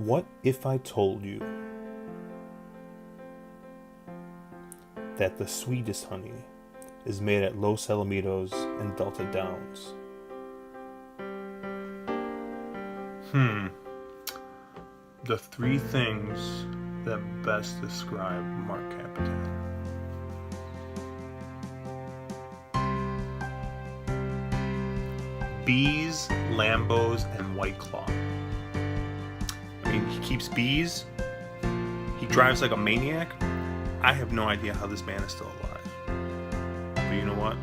What if I told you that the sweetest honey is made at Los Alamitos and Delta Downs? The three things that best describe Mark Capitan. Bees, Lambos, and White Claw. I mean, he keeps bees. He drives like a maniac. I have no idea how this man is still alive. But you know what?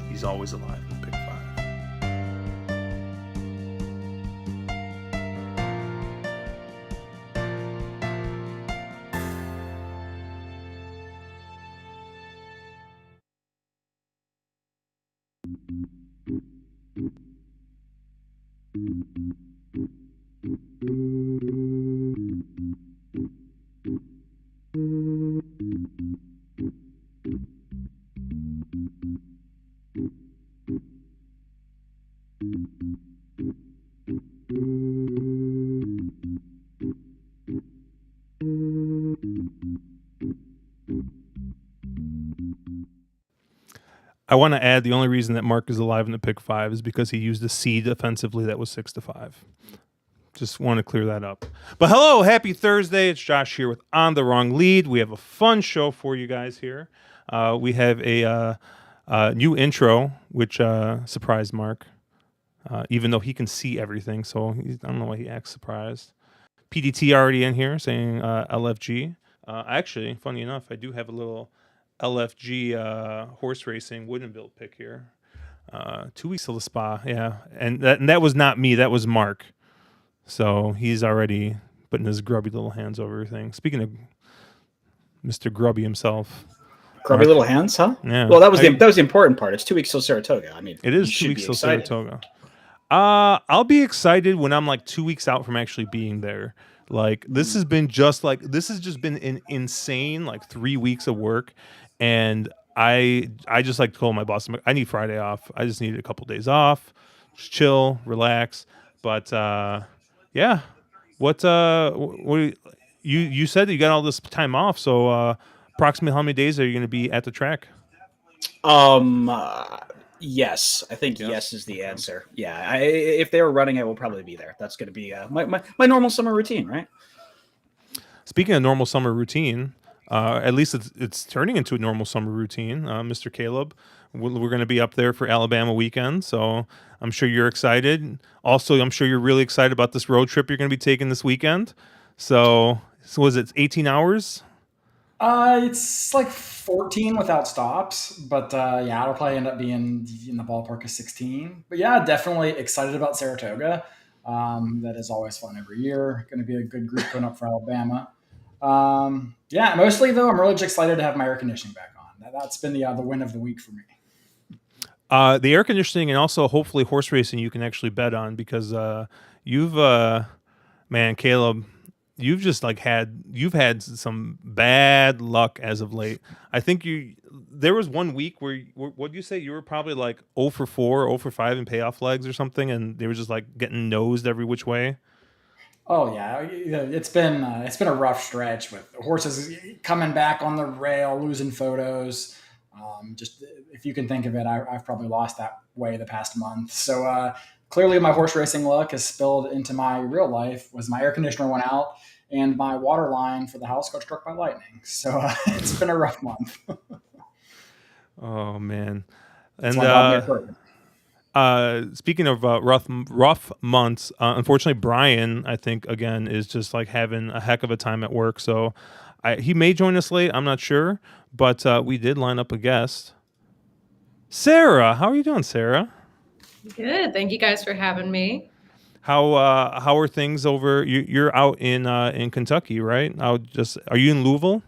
He's always alive in the Big Five. I want to add the only reason that Mark is alive in the pick five is because he used a seed offensively that was 6-5. Just want to clear that up. But hello, happy Thursday. It's Josh here with On the Wrong Lead. We have a fun show for you guys here. We have a new intro, which surprised Mark, even though he can see everything. So I don't know why he acts surprised. PDT already in here saying LFG. Actually, funny enough, I do have a little LFG horse racing Woodenville pick here. 2 weeks till the spa, yeah. And that was not me, that was Mark. So he's already putting his grubby little hands over everything. Speaking of Mr. Grubby himself. Grubby little hands, huh? Yeah. Well, that was the important part. It's 2 weeks till Saratoga. I mean, it is 2 weeks till Saratoga. I'll be excited when I'm like 2 weeks out from actually being there. Like this has just been an insane like 3 weeks of work, and I just like told my boss I need Friday off. I just need a couple days off, just chill, relax. But yeah, what you said that you got all this time off, so approximately how many days are you going to be at the track? Yes, I think yes is the answer. Yeah, if they were running, I will probably be there. That's going to be my normal summer routine, right? Speaking of normal summer routine, at least it's turning into a normal summer routine. Mr. Caleb, we're going to be up there for Alabama weekend, so I'm sure you're excited. Also, I'm sure you're really excited about this road trip you're going to be taking this weekend. So was it 18 hours? It's like 14 without stops, but yeah, it'll probably end up being in the ballpark of 16. But yeah, definitely excited about Saratoga. That is always fun every year. Going to be a good group going up for Alabama. Yeah, mostly though, I'm really just excited to have my air conditioning back on. That's been the win of the week for me. The air conditioning and also hopefully horse racing you can actually bet on because man, Caleb, you've had some bad luck as of late. I think there was 1 week where what'd you say you were probably like 0 for 4, 0 for 5 in payoff legs or something, and they were just like getting nosed every which way. Oh yeah, it's been a rough stretch with horses coming back on the rail, losing photos. Just if you can think of it, I've probably lost that way the past month. So clearly, my horse racing luck has spilled into my real life. Was my air conditioner went out, and my water line for the house got struck by lightning. So it's been a rough month. Oh man, and speaking of rough months, unfortunately, Brian, I think again is just like having a heck of a time at work. So he may join us late. I'm not sure, but we did line up a guest. Sara, how are you doing, Sara? Good. Thank you guys for having me. How are things over? You're out in Kentucky, right? Are you in Louisville?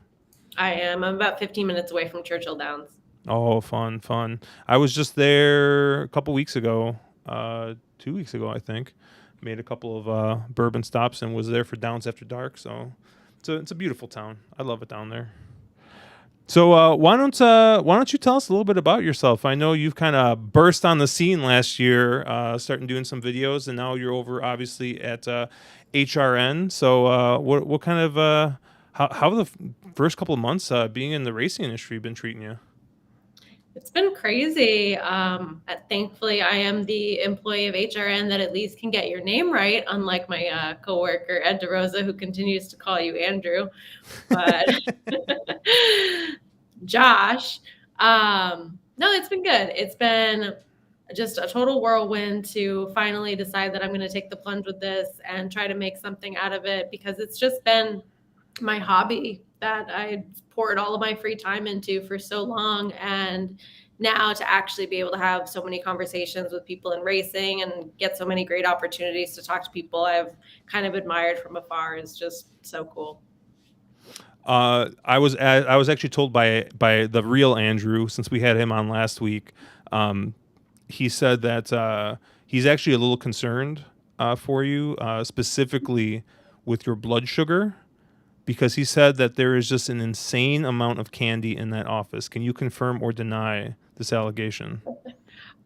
I am. I'm about 15 minutes away from Churchill Downs. Oh, fun. I was just there a couple weeks ago, 2 weeks ago, I think. Made a couple of bourbon stops and was there for Downs After Dark. So it's a beautiful town. I love it down there. So why don't you tell us a little bit about yourself? I know you've kind of burst on the scene last year, starting doing some videos, and now you're over obviously at HRN. So what kind of how have the first couple of months being in the racing industry been treating you? It's been crazy. Thankfully, I am the employee of HRN that at least can get your name right, unlike my coworker Ed DeRosa, who continues to call you Andrew. But Josh, no, it's been good. It's been just a total whirlwind to finally decide that I'm going to take the plunge with this and try to make something out of it, because it's just been my hobby that I poured all of my free time into for so long. And now to actually be able to have so many conversations with people in racing and get so many great opportunities to talk to people I've kind of admired from afar is just so cool. I was actually told by the real Andrew, since we had him on last week. He said that he's actually a little concerned for you, specifically with your blood sugar, because he said that there is just an insane amount of candy in that office. Can you confirm or deny this allegation?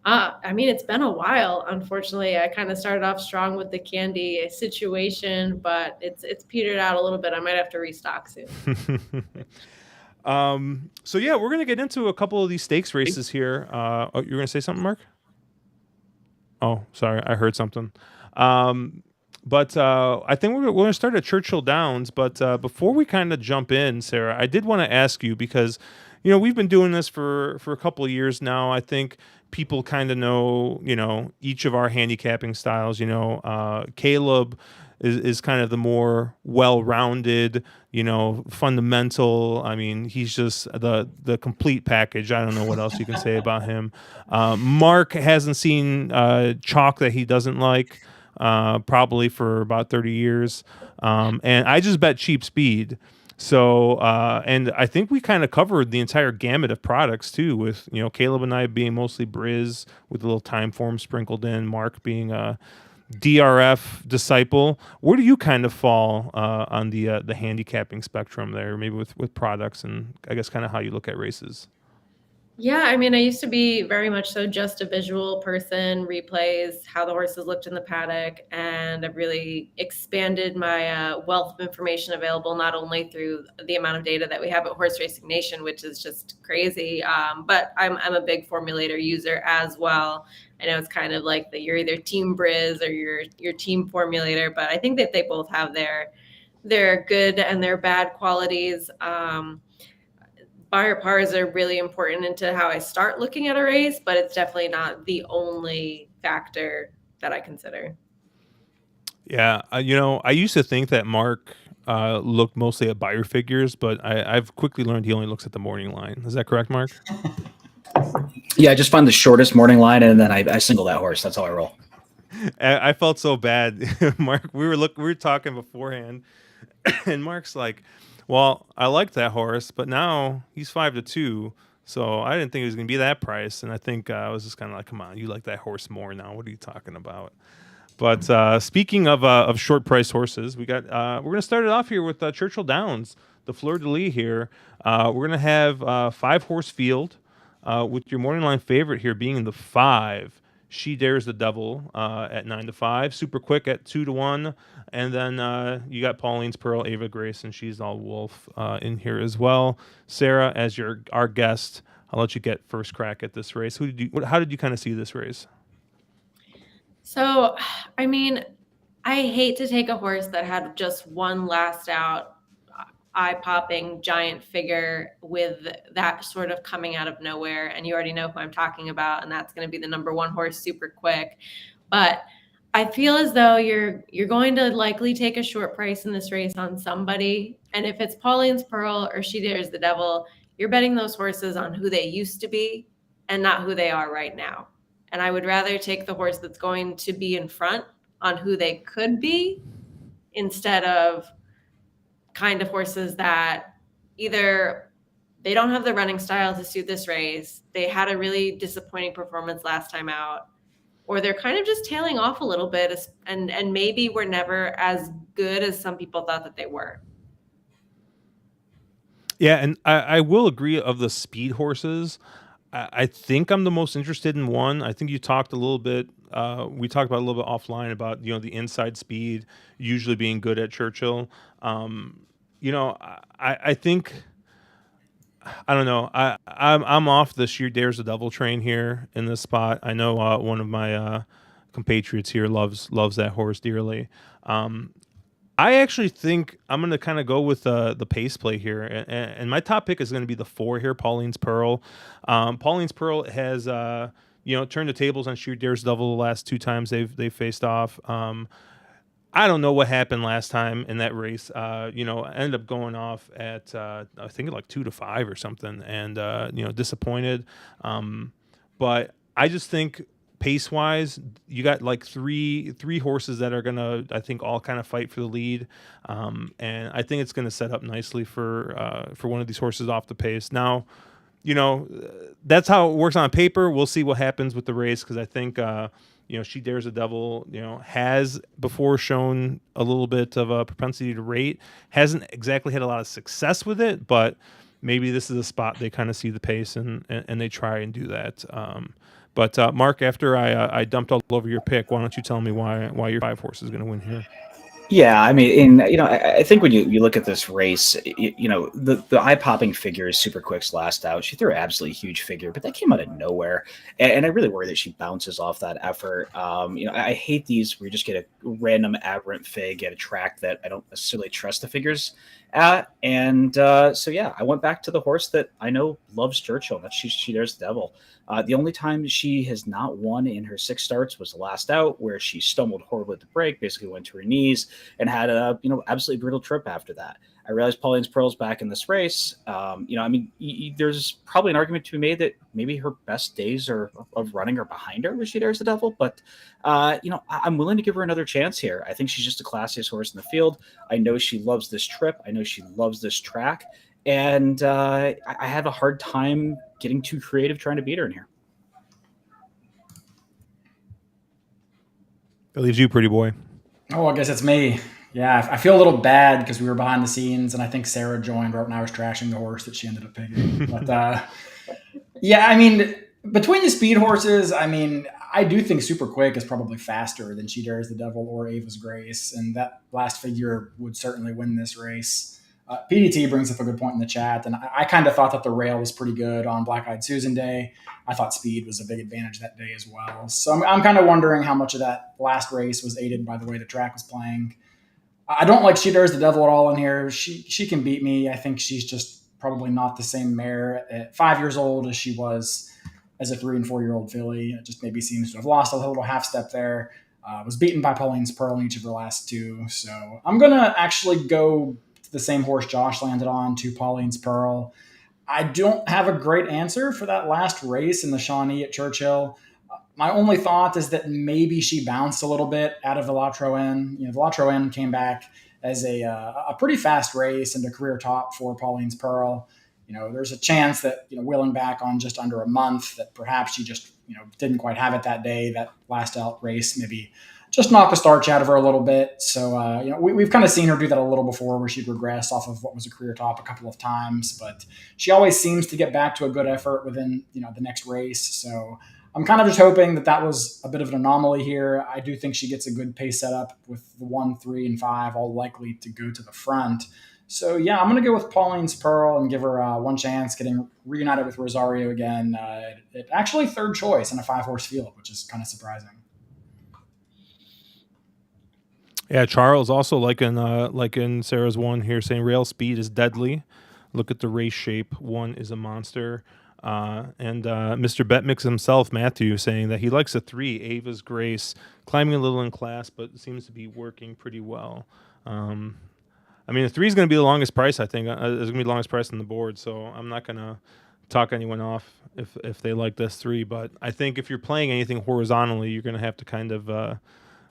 I mean, it's been a while. Unfortunately, I kind of started off strong with the candy situation, but it's petered out a little bit. I might have to restock soon. So yeah, we're gonna get into a couple of these stakes races here. Oh, you're gonna say something, Mark? Oh, sorry, I heard something. But I think we're going to start at Churchill Downs. But before we kind of jump in, Sarah, I did want to ask you, because we've been doing this for a couple of years now. I think people kind of know each of our handicapping styles. Caleb is kind of the more well-rounded, fundamental. I mean, he's just the complete package. I don't know what else you can say about him. Mark hasn't seen chalk that he doesn't like, probably for about 30 years. And I just bet cheap speed. So, and I think we kind of covered the entire gamut of products too, with, Caleb and I being mostly Briz with a little time form sprinkled in, Mark being a DRF disciple. Where do you kind of fall on the handicapping spectrum there, maybe with products, and I guess kind of how you look at races? Yeah, I mean, I used to be very much so just a visual person, replays, how the horses looked in the paddock, and I've really expanded my wealth of information available, not only through the amount of data that we have at Horse Racing Nation, which is just crazy, but I'm a big formulator user as well. I know it's kind of like that you're either Team Briz or your team formulator, but I think that they both have their good and their bad qualities. Buyer pars are really important into how I start looking at a race, but it's definitely not the only factor that I consider. Yeah, I used to think that Mark looked mostly at buyer figures, but I've quickly learned he only looks at the morning line. Is that correct, Mark? Yeah, I just find the shortest morning line, and then I single that horse. That's how I roll. I felt so bad, Mark. We were talking beforehand, and Mark's like, "Well, I like that horse, but now he's 5-2, so I didn't think it was going to be that price." And I think I was just kind of like, "Come on, you like that horse more now? What are you talking about?" But speaking of short price horses, we're going to start it off here with Churchill Downs, the fleur de lis here. We're going to have 5-horse field, with your morning line favorite here being the 5. She Dares the Devil at 9-5, Super Quick at 2-1, and then you got Pauline's Pearl, Ava Grace, and She's All Wolf in here as well. Sarah, as our guest, I'll let you get first crack at this race. How did you kind of see this race? So, I mean, I hate to take a horse that had just one last out, eye-popping giant figure with that sort of coming out of nowhere. And you already know who I'm talking about, and that's going to be the number 1 horse, Super Quick. But I feel as though you're going to likely take a short price in this race on somebody. And if it's Pauline's Pearl or She Dares the Devil, you're betting those horses on who they used to be and not who they are right now. And I would rather take the horse that's going to be in front on who they could be, instead of kind of horses that either they don't have the running style to suit this race, they had a really disappointing performance last time out, or they're kind of just tailing off a little bit, and maybe were never as good as some people thought that they were. Yeah, and I will agree of the speed horses. I think I'm the most interested in one. I think you talked a little bit. We talked about a little bit offline about the inside speed usually being good at Churchill. Um, I think I don't know. I'm off the sheer dares the devil train here in this spot. I know one of my compatriots here loves that horse dearly. Um, I actually think I'm going to kind of go with the pace play here, and my top pick is going to be the 4 here, Pauline's Pearl. Pauline's Pearl has turned the tables on Sheer Dare's Devil the last 2 times they've faced off. I don't know what happened last time in that race. Ended up going off at I think like 2-5 or something, and disappointed. But I just think pace wise, you got like three horses that are gonna, I think, all kind of fight for the lead, and I think it's gonna set up nicely for one of these horses off the pace. Now, that's how it works on paper. We'll see what happens with the race, because I think She Dares the Devil, has before shown a little bit of a propensity to rate. Hasn't exactly had a lot of success with it, but maybe this is a spot they kind of see the pace and they try and do that. But Mark, after I dumped all over your pick, why don't you tell me why your 5 horse is going to win here? Yeah, I mean, I think when you look at this race, the eye-popping figure is Super Quick's last out. She threw an absolutely huge figure, but that came out of nowhere, and I really worry that she bounces off that effort. I hate these where you just get a random aberrant fig at a track that I don't necessarily trust the figures at, and so yeah, I went back to the horse that I know loves Churchill. That's She Dares the Devil. The only time she has not won in her 6 starts was the last out, where she stumbled horribly at the break, basically went to her knees, and had a absolutely brutal trip after that. I realized Pauline's Pearl's back in this race. There's probably an argument to be made that maybe her best days of running are behind her with She Dares the Devil, but I'm willing to give her another chance here. I think she's just the classiest horse in the field. I know she loves this trip. I know she loves this track. And I have a hard time getting too creative trying to beat her in here. That leaves you, pretty boy. Oh, I guess it's me. Yeah, I feel a little bad because we were behind the scenes, and I think Sarah joined right when I was trashing the horse that she ended up picking. But yeah, I mean, between the speed horses, I mean, I do think Super Quick is probably faster than She Dares the Devil or Ava's Grace, and that last figure would certainly win this race. PDT brings up a good point in the chat, and I kind of thought that the rail was pretty good on Black Eyed Susan Day. I thought speed was a big advantage that day as well. So I'm kind of wondering how much of that last race was aided by the way the track was playing. I don't like She Dares the Devil at all in here. She can beat me. I think she's just probably not the same mare at 5 years old as she was as a 3 and 4 year old filly. It just maybe seems to have lost a little half step there. Was beaten by Pauline's Pearl in each of her last 2. So I'm going to actually go the same horse Josh landed on, to Pauline's Pearl. I don't have a great answer for that last race in the Shawnee at Churchill. My only thought is that maybe she bounced a little bit out of the La Troenne. The La Troenne came back as a pretty fast race and a career top for Pauline's Pearl. There's a chance that, wheeling back on just under a month, that perhaps she just, didn't quite have it that day. That last out race maybe just knocked the starch out of her a little bit. So, we've kind of seen her do that a little before, where she'd regress off of what was a career top a couple of times, but she always seems to get back to a good effort within, the next race. So I'm kind of just hoping that was a bit of an anomaly here. I do think she gets a good pace setup with the 1, 3, and 5 all likely to go to the front. So yeah, I'm going to go with Pauline's Pearl and give her one chance getting reunited with Rosario again. Actually 3rd choice in a 5-horse field, which is kind of surprising. Yeah, Charles also like in Sarah's one here, saying rail speed is deadly. Look at the race shape. 1 is a monster. And Mr. Betmix himself, Matthew, saying that he likes a 3, Ava's Grace, climbing a little in class, but seems to be working pretty well. The 3 is going to be the longest price, I think. It's going to be the longest price on the board, so I'm not going to talk anyone off if they like this 3. But I think if you're playing anything horizontally, you're going to have to kind of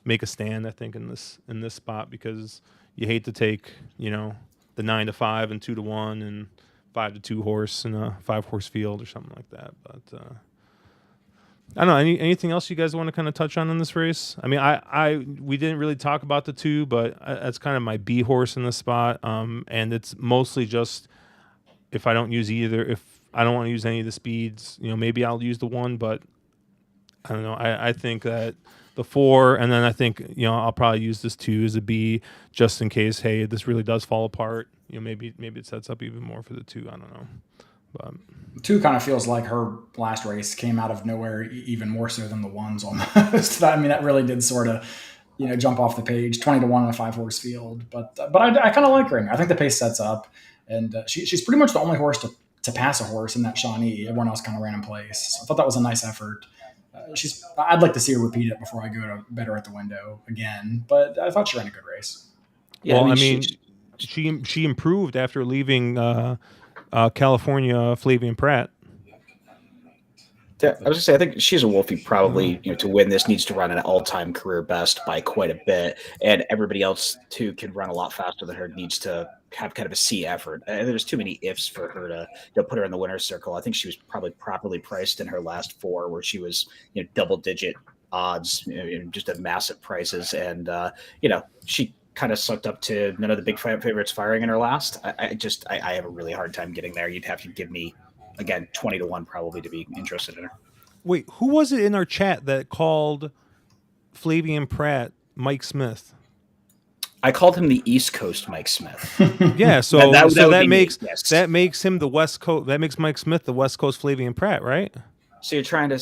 make a stand, I think, in this spot, because you hate to take, the 9-5 and 2-1 and 5-2 horse in a 5-horse field or something like that. But I don't know. Anything else you guys want to kind of touch on in this race? We didn't really talk about the 2, but that's kind of my B horse in this spot. And it's mostly just if I don't use either, if I don't want to use any of the speeds, maybe I'll use the 1, but I don't know. I think that the 4, and then I think, I'll probably use this 2 as a B just in case, hey, this really does fall apart. Maybe it sets up even more for the 2. I don't know. But 2 kind of feels like her last race came out of nowhere, even more so than the 1s almost. I mean, that really did sort of, jump off the page, 20-1 in a 5-horse field. But I kind of like her. I think the pace sets up, and she's pretty much the only horse to pass a horse in that Shawnee. Everyone else kind of ran in place. So I thought that was a nice effort. I'd like to see her repeat it before I go to bet her at the window again. But I thought she ran a good race. Yeah, well, she improved after leaving California Flavian Pratt. Yeah, I was gonna say, I think she's a Wolfie probably, to win this needs to run an all-time career best by quite a bit, and everybody else too can run a lot faster than her. Needs to have kind of a C effort. And there's too many ifs for her to put her in the winner's circle. I think she was probably properly priced in her last 4, where she was double-digit odds, just at massive prices, and she kind of sucked up to none of the big favorites firing in her last. I have a really hard time getting there. You'd have to give me, again, 20-1 probably to be interested in her. Wait, who was it in our chat that called Flavian Pratt Mike Smith? I called him the East Coast Mike Smith. Yeah, so that makes him the West Coast. That makes Mike Smith the West Coast Flavian Pratt, right? So you're trying to,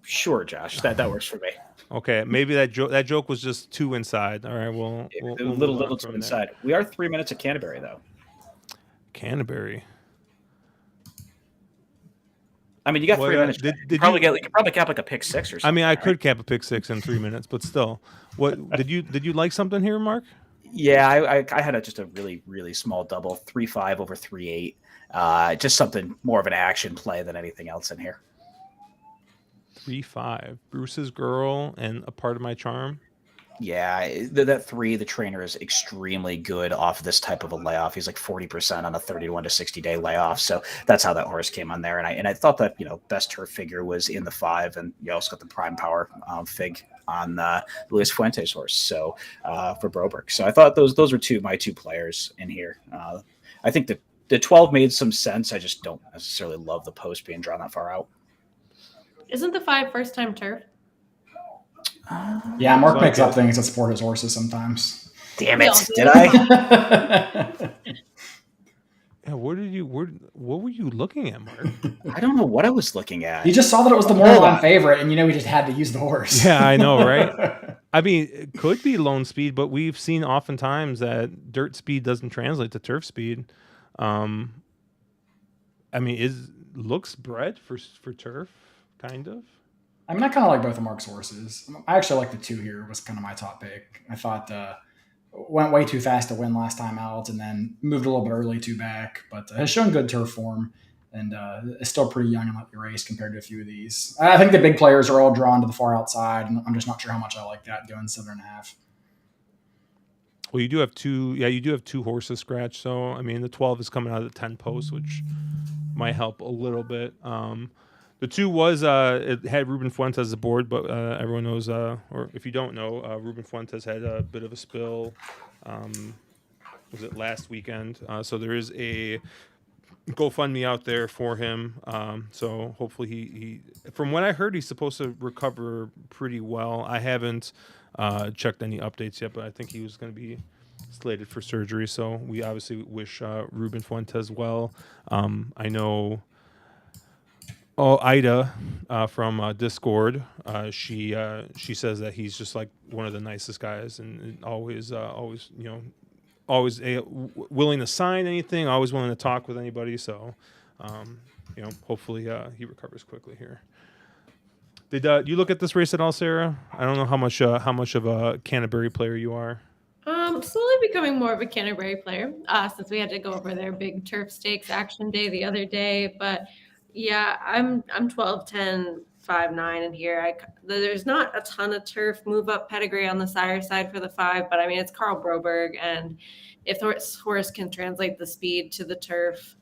sure, Josh, that works for me. Okay, maybe that joke was just too inside. All right, we'll a little too inside. We are 3 minutes of Canterbury though. Canterbury. I mean, you got 3 minutes. You could probably cap like a pick 6 or something. I mean, I could cap a pick 6 in 3 minutes, but still, what did you like something here, Mark? Yeah, I had just a really, really small double, 3-5 over 3-8. Just something more of an action play than anything else in here. 3-5, Bruce's Girl and A Part of My Charm. Yeah, that 3, the trainer is extremely good off this type of a layoff. He's like 40% on a 31 to 60-day layoff. So that's how that horse came on there. And I thought that, best turf figure was in the 5, and you also got the prime power fig on Luis Fuentes horse. So for Broberg. So I thought those were my 2 players in here. I think the 12 made some sense. I just don't necessarily love the post being drawn that far out. Isn't the 5 first time turf? Yeah, Mark makes up things that support his horses sometimes. Damn it! Did I? Yeah, what were you looking at, Mark? I don't know what I was looking at. You just saw that it was the Morlon favorite, and we just had to use the horse. Yeah, I know, right? I mean, it could be lone speed, but we've seen oftentimes that dirt speed doesn't translate to turf speed. I mean, looks bred for turf, kind of. I mean, I kind of like both of Mark's horses. I actually like the 2 here. Was kind of my top pick. I thought went way too fast to win last time out, and then moved a little bit early 2 back, but has shown good turf form, and is still pretty young in the race compared to a few of these. I think the big players are all drawn to the far outside, and I'm just not sure how much I like that going 7.5. Well, you do have 2. Yeah, you do have 2 horses scratched. So I mean, the 12 is coming out of the 10 post, which might help a little bit. The 2 was it had Ruben Fuentes as a board, but everyone knows, or if you don't know, Ruben Fuentes had a bit of a spill. Was it last weekend? So there is a GoFundMe out there for him. So hopefully he, from what I heard, he's supposed to recover pretty well. I haven't checked any updates yet, but I think he was going to be slated for surgery. So we obviously wish Ruben Fuentes well. I know. Oh, Ida from Discord. She says that he's just like one of the nicest guys, and always willing to sign anything, always willing to talk with anybody. So, hopefully he recovers quickly here. Did you look at this race at all, Sarah? I don't know how much of a Canterbury player you are. Slowly becoming more of a Canterbury player since we had to go over their big turf stakes action day the other day, but. Yeah, I'm 12-10, 5-9 in here. There's not a ton of turf move up pedigree on the sire side for the 5, but I mean it's Carl Broberg, and if the horse can translate the speed to the turf,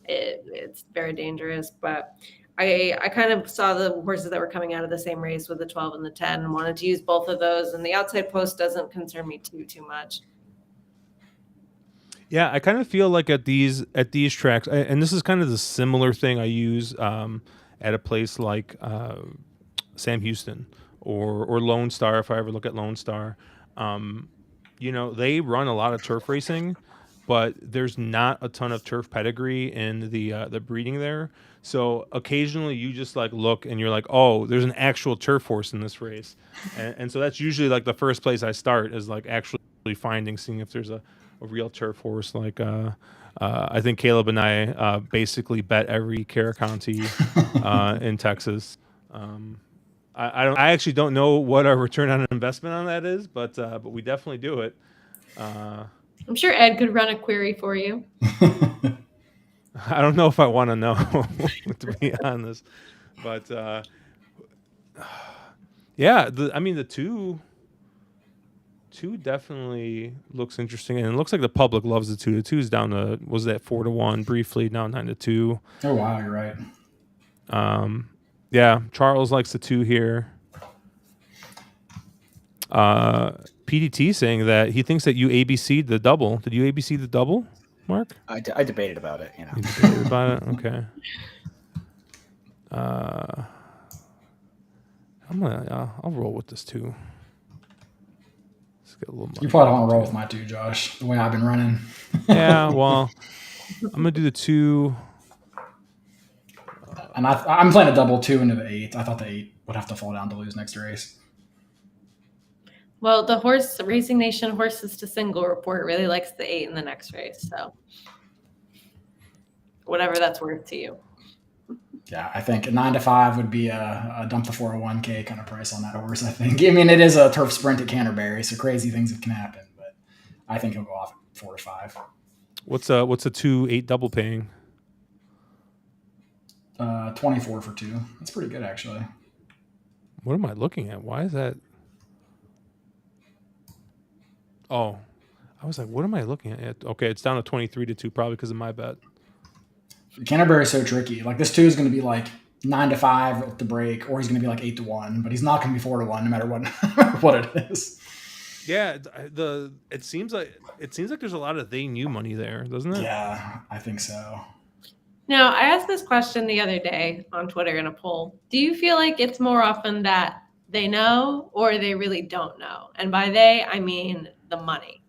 it's very dangerous. But I kind of saw the horses that were coming out of the same race with the 12 and the 10, and wanted to use both of those. And the outside post doesn't concern me too much. Yeah, I kind of feel like at these tracks, and this is kind of the similar thing I use at a place like Sam Houston or Lone Star. If I ever look at Lone Star, um, they run a lot of turf racing, but there's not a ton of turf pedigree in the breeding there. So occasionally you just like look and you're like, oh, there's an actual turf horse in this race, and so that's usually like the first place I start is like actually seeing if there's a real turf horse. Like I think Caleb and I basically bet every Cara County in Texas. I actually don't know what our return on investment on that is, but we definitely do it. I'm sure Ed could run a query for you. I don't know if I want to know, to be honest, but yeah, the two definitely looks interesting, and it looks like the public loves the two. The two's down to, was that 4-1 briefly, now 9-2. Oh wow, you're right. Yeah, Charles likes the two here. PDT saying that he thinks that you ABC'd the double. Did you ABC the double, Mark? I debated about it. You debated about it? Okay. I'll roll with this too. Let's get a little money. You probably don't want to roll with my two, Josh. The way I've been running. Yeah, well, I'm gonna do the two. And I'm playing a double 2 into the 8. I thought the 8 would have to fall down to lose next race. Well, the horse Racing Nation horses to single report really likes the 8 in the next race. So whatever that's worth to you. Yeah, I think a 9-5 would be a dump the 401k kind of price on that horse. I think. I mean, it is a turf sprint at Canterbury, so crazy things can happen. But I think he'll go off at 4-5. What's a 2-8 double paying? 24 for 2. That's pretty good, actually. What am I looking at? Why is that? Oh, I was like, what am I looking at? Okay, it's down to 23-2, probably because of my bet. Canterbury's so tricky. Like this 2 is going to be like 9-5 with the break, or he's going to be like 8-1, but he's not going to be 4-1 no matter what it is. Yeah, it seems like there's a lot of they knew money there, doesn't it? Yeah, I think so. Now, I asked this question the other day on Twitter in a poll. Do you feel like it's more often that they know or they really don't know? And by they, I mean the money.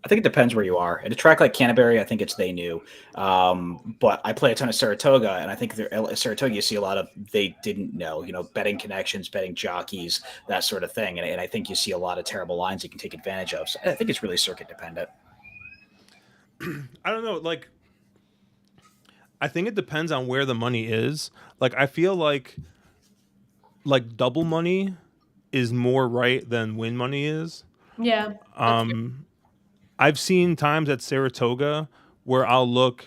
I think it depends where you are. At a track like Canterbury, I think it's they knew. But I play a ton of Saratoga, and I think at Saratoga you see a lot of they didn't know. Betting connections, betting jockeys, that sort of thing. And I think you see a lot of terrible lines you can take advantage of. So I think it's really circuit dependent. I don't know. Like, I think it depends on where the money is. Like, I feel like double money is more right than win money is. Yeah. I've seen times at Saratoga where I'll look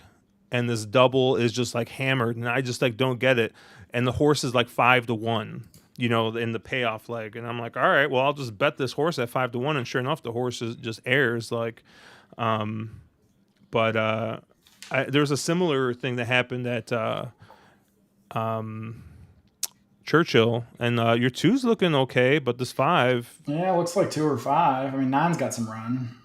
and this double is just like hammered and I just like don't get it. And the horse is like 5-1, in the payoff leg. And I'm like, all right, well, I'll just bet this horse at 5-1. And sure enough, the horse is just airs like, there's a similar thing that happened at Churchill, and your 2's looking okay, but this 5. Yeah, it looks like 2 or 5. I mean, 9's got some run.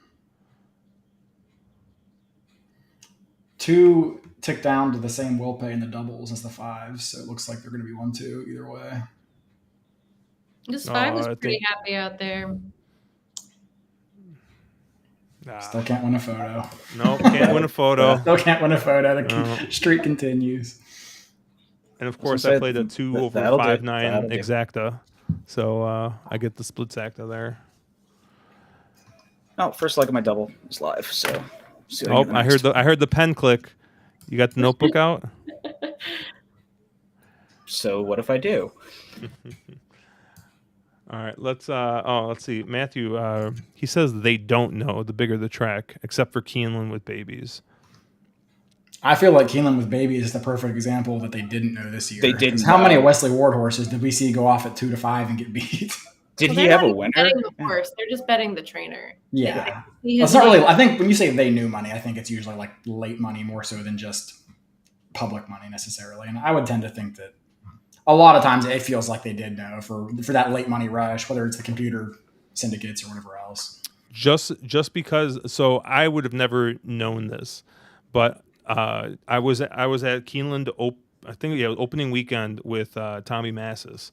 2 tick down to the same will pay in the doubles as the 5s, so it looks like they're going to be 1-2 either way. This 5 is pretty happy out there. Still can't win a photo. No, can't win a photo. Still can't win a photo. The streak continues. And of course, I played a 2 over 5-9 exacta, so I get the split exacta there. Oh, first leg of my double is live. So, I heard the pen click. You got the notebook out. So what if I do? All right, let's see. Matthew, he says they don't know the bigger the track, except for Keeneland with babies. I feel like Keeneland with babies is the perfect example that they didn't know this year. They didn't. How many Wesley Ward horses did we see go off at 2-5 and get beat? Did he have a winner? Betting the horse. They're just betting the trainer. Yeah. It's not really. I think when you say they knew money, I think it's usually like late money more so than just public money necessarily. And I would tend to think that a lot of times it feels like they did know for that late money rush, whether it's the computer syndicates or whatever else. just because. So I would have never known this, but I was at Keeneland. I think opening weekend with Tommy Massis,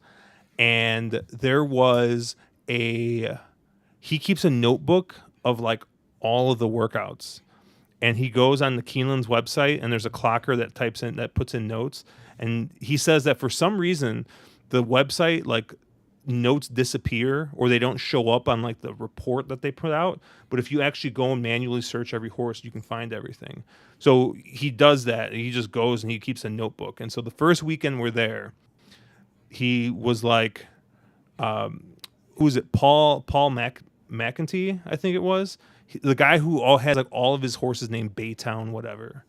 and there was a he keeps a notebook of like all of the workouts, and he goes on the Keeneland's website, and there's a clocker that puts in notes, and he says that for some reason the website like notes disappear or they don't show up on like the report that they put out, but if you actually go and manually search every horse, you can find everything. So he does that. He just goes and he keeps a notebook. And so the first weekend we're there, he was like, who is it? Paul McEntee, I think it was. The guy who has like all of his horses named Baytown, whatever.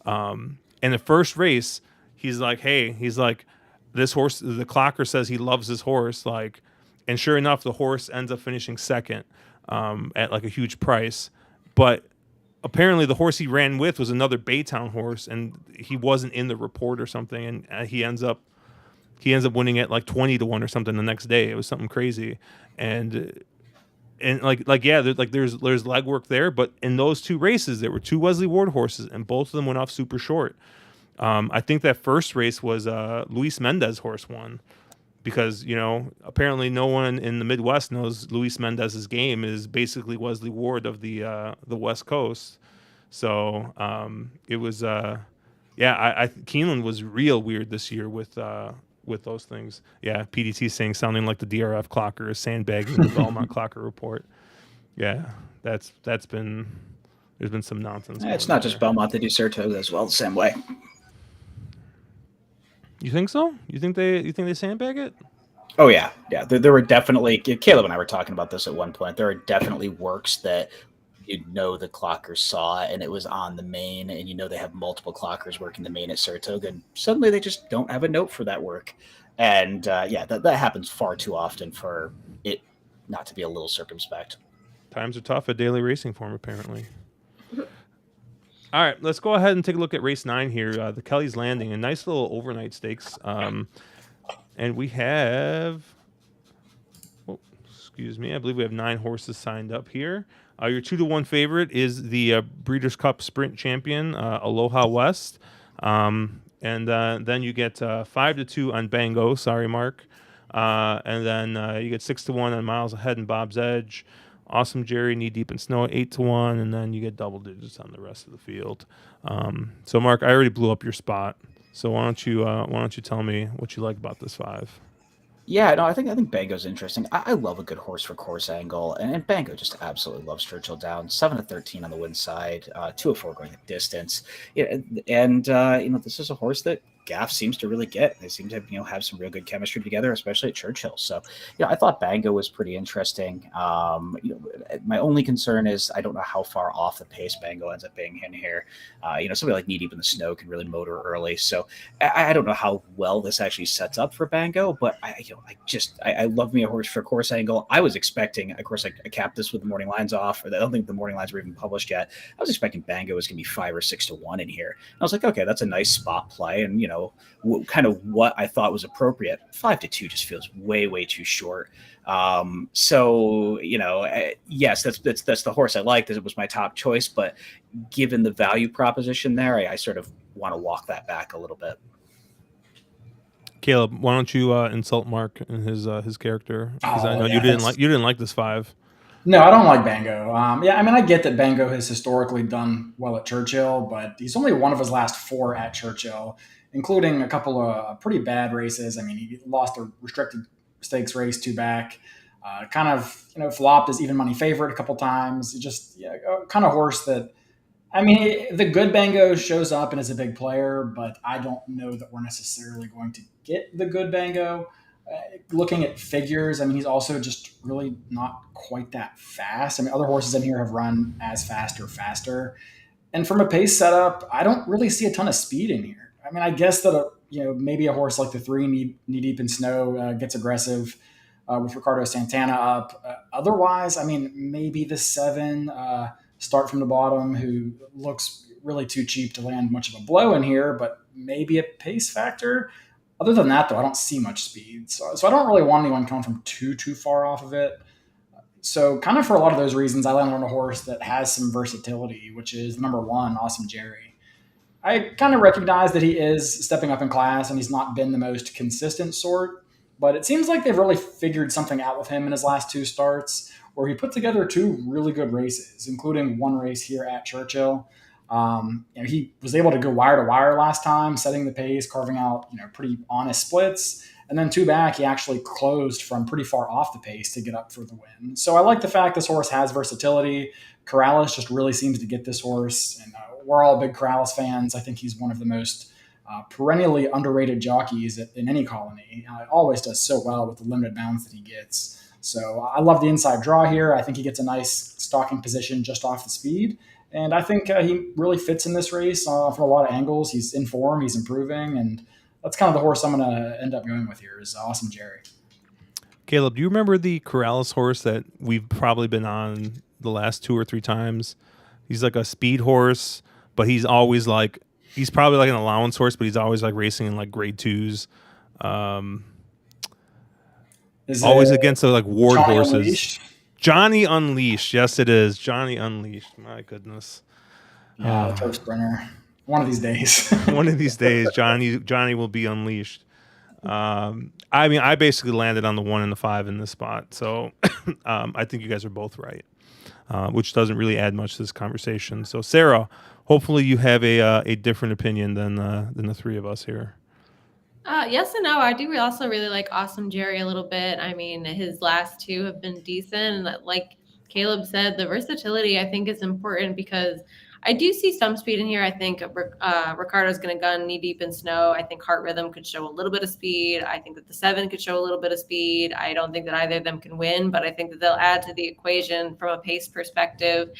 And the first race, he's like, this horse, the clocker says he loves this horse, like, and sure enough, the horse ends up finishing second at like a huge price. But apparently the horse he ran with was another Baytown horse, and he wasn't in the report or something, and he ends up winning at like 20-1 or something the next day. It was something crazy. And yeah, there's legwork there, but in those two races there were two Wesley Ward horses, and both of them went off super short. I think that first race was Luis Mendez horse won, because apparently no one in the Midwest knows Luis Mendez's game is basically Wesley Ward of the West Coast. So it was Keeneland was real weird this year with those things. Yeah, PDT saying sounding like the DRF clocker is sandbagging the Belmont clocker report. Yeah, there's been some nonsense. It's not just Belmont; they do Saratoga as well, the same way. You think so? You think they sandbag it? Oh yeah. There were definitely, Caleb and I were talking about this at one point. There are definitely works that the clocker saw, and it was on the main, and they have multiple clockers working the main at Saratoga, and suddenly they just don't have a note for that work. And that happens far too often for it not to be a little circumspect. Times are tough at daily racing form, apparently. All right, let's go ahead and take a look at race 9 here. The Kelly's Landing, a nice little overnight stakes. And we have, I believe we have 9 horses signed up here. Your 2-1 favorite is the Breeders' Cup Sprint Champion, Aloha West. And then you get 5-2 on Bango. Sorry, Mark. And then you get 6-1 on Miles Ahead and Bob's Edge. Awesome Jerry, Knee Deep in Snow, 8-1, and then you get double digits on the rest of the field. So, Mark, I already blew up your spot. So why don't you tell me what you like about this 5? Yeah, no, I think Bango's interesting. I love a good horse for course angle, and Bango just absolutely loves Churchill Downs. 7-13 on the win side, 2-4 going the distance. Yeah, and this is a horse that Gaff seems to really get. They seem to have some real good chemistry together, especially at Churchill. So I thought Bango was pretty interesting. My only concern is I don't know how far off the pace Bango ends up being in here. Somebody like Knee Deep in the Snow can really motor early. So I don't know how well this actually sets up for Bango, but I love me a horse for course angle. I was expecting, of course, I capped this with the morning lines off, or I don't think the morning lines were even published yet. I was expecting Bango was going to be 5 or 6-1 in here. And I was like, okay, that's a nice spot play, and kind of what I thought was appropriate. 5-2 just feels way, way too short. Yes, that's the horse I liked. It was my top choice, but given the value proposition there, I sort of want to walk that back a little bit. Caleb, why don't you insult Mark and his character? Because I know you didn't like this 5. No, I don't like Bango. I get that Bango has historically done well at Churchill, but he's only one of his last 4 at Churchill, including a couple of pretty bad races. I mean, he lost a restricted stakes race 2 back, flopped as even money favorite a couple times. Just kind of horse that, the good Bango shows up and is a big player, but I don't know that we're necessarily going to get the good Bango. Looking at figures, he's also just really not quite that fast. Other horses in here have run as fast or faster. And from a pace setup, I don't really see a ton of speed in here. I guess that, maybe a horse like the 3 Knee Deep in Snow gets aggressive with Ricardo Santana up. Otherwise, maybe the 7 Start from the Bottom, who looks really too cheap to land much of a blow in here, but maybe a pace factor. Other than that, though, I don't see much speed. So I don't really want anyone coming from too far off of it. So, kind of for a lot of those reasons, I landed on a horse that has some versatility, which is number one, Awesome Jerry. I kind of recognize that he is stepping up in class and he's not been the most consistent sort, but it seems like they've really figured something out with him in his last two starts where he put together two really good races, including one race here at Churchill. He was able to go wire to wire last time, setting the pace, carving out pretty honest splits. And then two back, he actually closed from pretty far off the pace to get up for the win. So I like the fact this horse has versatility. Corrales just really seems to get this horse, and we're all big Corrales fans. I think he's one of the most perennially underrated jockeys in any colony. Always does so well with the limited bounds that he gets. So I love the inside draw here. I think he gets a nice stalking position just off the speed. And I think he really fits in this race from a lot of angles. He's in form. He's improving. And that's kind of the horse I'm going to end up going with here is Awesome Jerry. Caleb, do you remember the Corrales horse that we've probably been on the last 2 or 3 times? He's like a speed horse, but he's always like, he's probably like an allowance horse, but he's always like racing in like grade 2s. Always against the like ward Johnny horses. Unleashed? Johnny Unleashed. Yes, it is. Johnny Unleashed. My goodness. Yeah, the turf sprinter. One of these days. One of these days, Johnny will be unleashed. I mean, I basically landed on the 1 and the 5 in this spot, so I think you guys are both right, which doesn't really add much to this conversation. So, Sarah, hopefully you have a different opinion than the three of us here. Yes and no. I do also really like Awesome Jerry a little bit. I mean, his last two have been decent. And like Caleb said, the versatility I think is important because I do see some speed in here. I think Ricardo's going to gun knee deep in snow. I think Heart Rhythm could show a little bit of speed. I think that the 7 could show a little bit of speed. I don't think that either of them can win, but I think that they'll add to the equation from a pace perspective.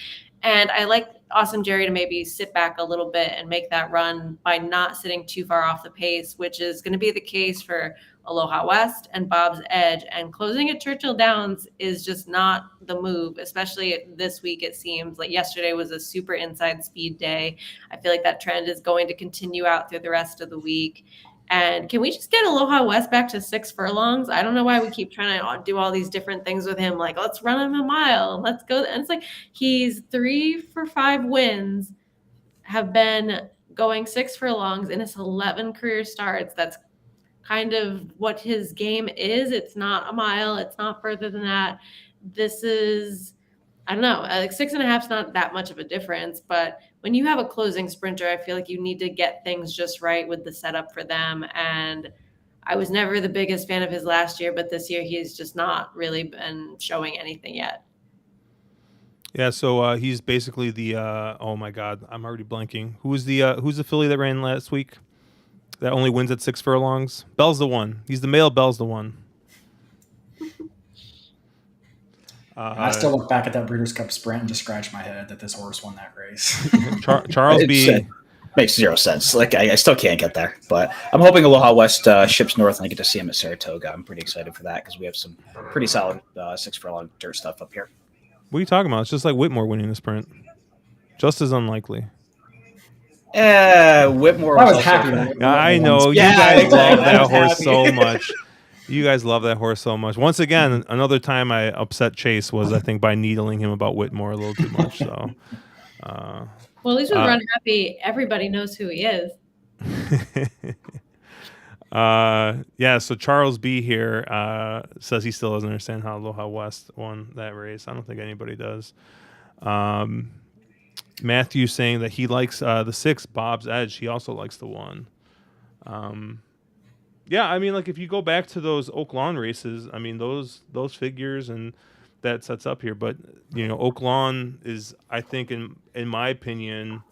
And I like Awesome Jerry to maybe sit back a little bit and make that run by not sitting too far off the pace, which is going to be the case for Aloha West and Bob's Edge. And closing at Churchill Downs is just not the move, especially this week. It seems like yesterday was a super inside speed day. I feel like that trend is going to continue out through the rest of the week. And can we just get Aloha West back to 6 furlongs? I don't know why we keep trying to do all these different things with him. Like, let's run him a mile. Let's go. And it's like he's 3 for 5 wins have been going 6 furlongs in his 11 career starts. That's kind of what his game is. It's not a mile. It's not further than that. This is, I don't know, like 6.5 is not that much of a difference, but when you have a closing sprinter, I feel like you need to get things just right with the setup for them. And I was never the biggest fan of his last year, but this year he's just not really been showing anything yet. Yeah, so he's basically the oh my God, I'm already blanking. Who's the filly that ran last week? That only wins at 6 furlongs. Bell's the one. He's the male. Bell's the one. I still look back at that Breeders' Cup sprint and just scratch my head that this horse won that race. Charles B. Makes zero sense. Like I still can't get there, but I'm hoping Aloha West ships north and I get to see him at Saratoga. I'm pretty excited for that because we have some pretty solid 6 furlong dirt stuff up here. What are you talking about? It's just like Whitmore winning the sprint. Just as unlikely. Whitmore I was also happy. I know. Yeah, you guys exactly. love that I was horse happy. so much. You guys love that horse so much. Once again, another time I upset Chase was, I think, by needling him about Whitmore a little too much. So, Well, at least with Run Happy, everybody knows who he is. yeah, so Charles B here says he still doesn't understand how Aloha West won that race. I don't think anybody does. Matthew saying that he likes the 6, Bob's Edge. He also likes the 1. Yeah, I mean, like if you go back to those Oak Lawn races, I mean those figures and that sets up here. But you know, Oak Lawn is, I think, in my opinion,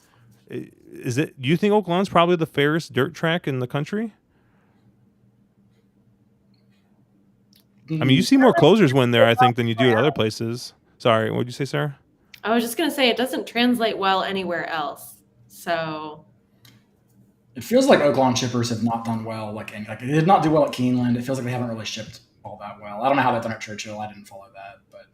is it? Do you think Oak Lawn's probably the fairest dirt track in the country? I mean, you see more closers win there, I think, than you do at other places. Sorry, what did you say, Sarah? I was just going to say it doesn't translate well anywhere else. So It feels like Oak Lawn shippers have not done well. Like they did not do well at Keeneland. It feels like they haven't really shipped all that well. I don't know how they've done at Churchill. I didn't follow that, but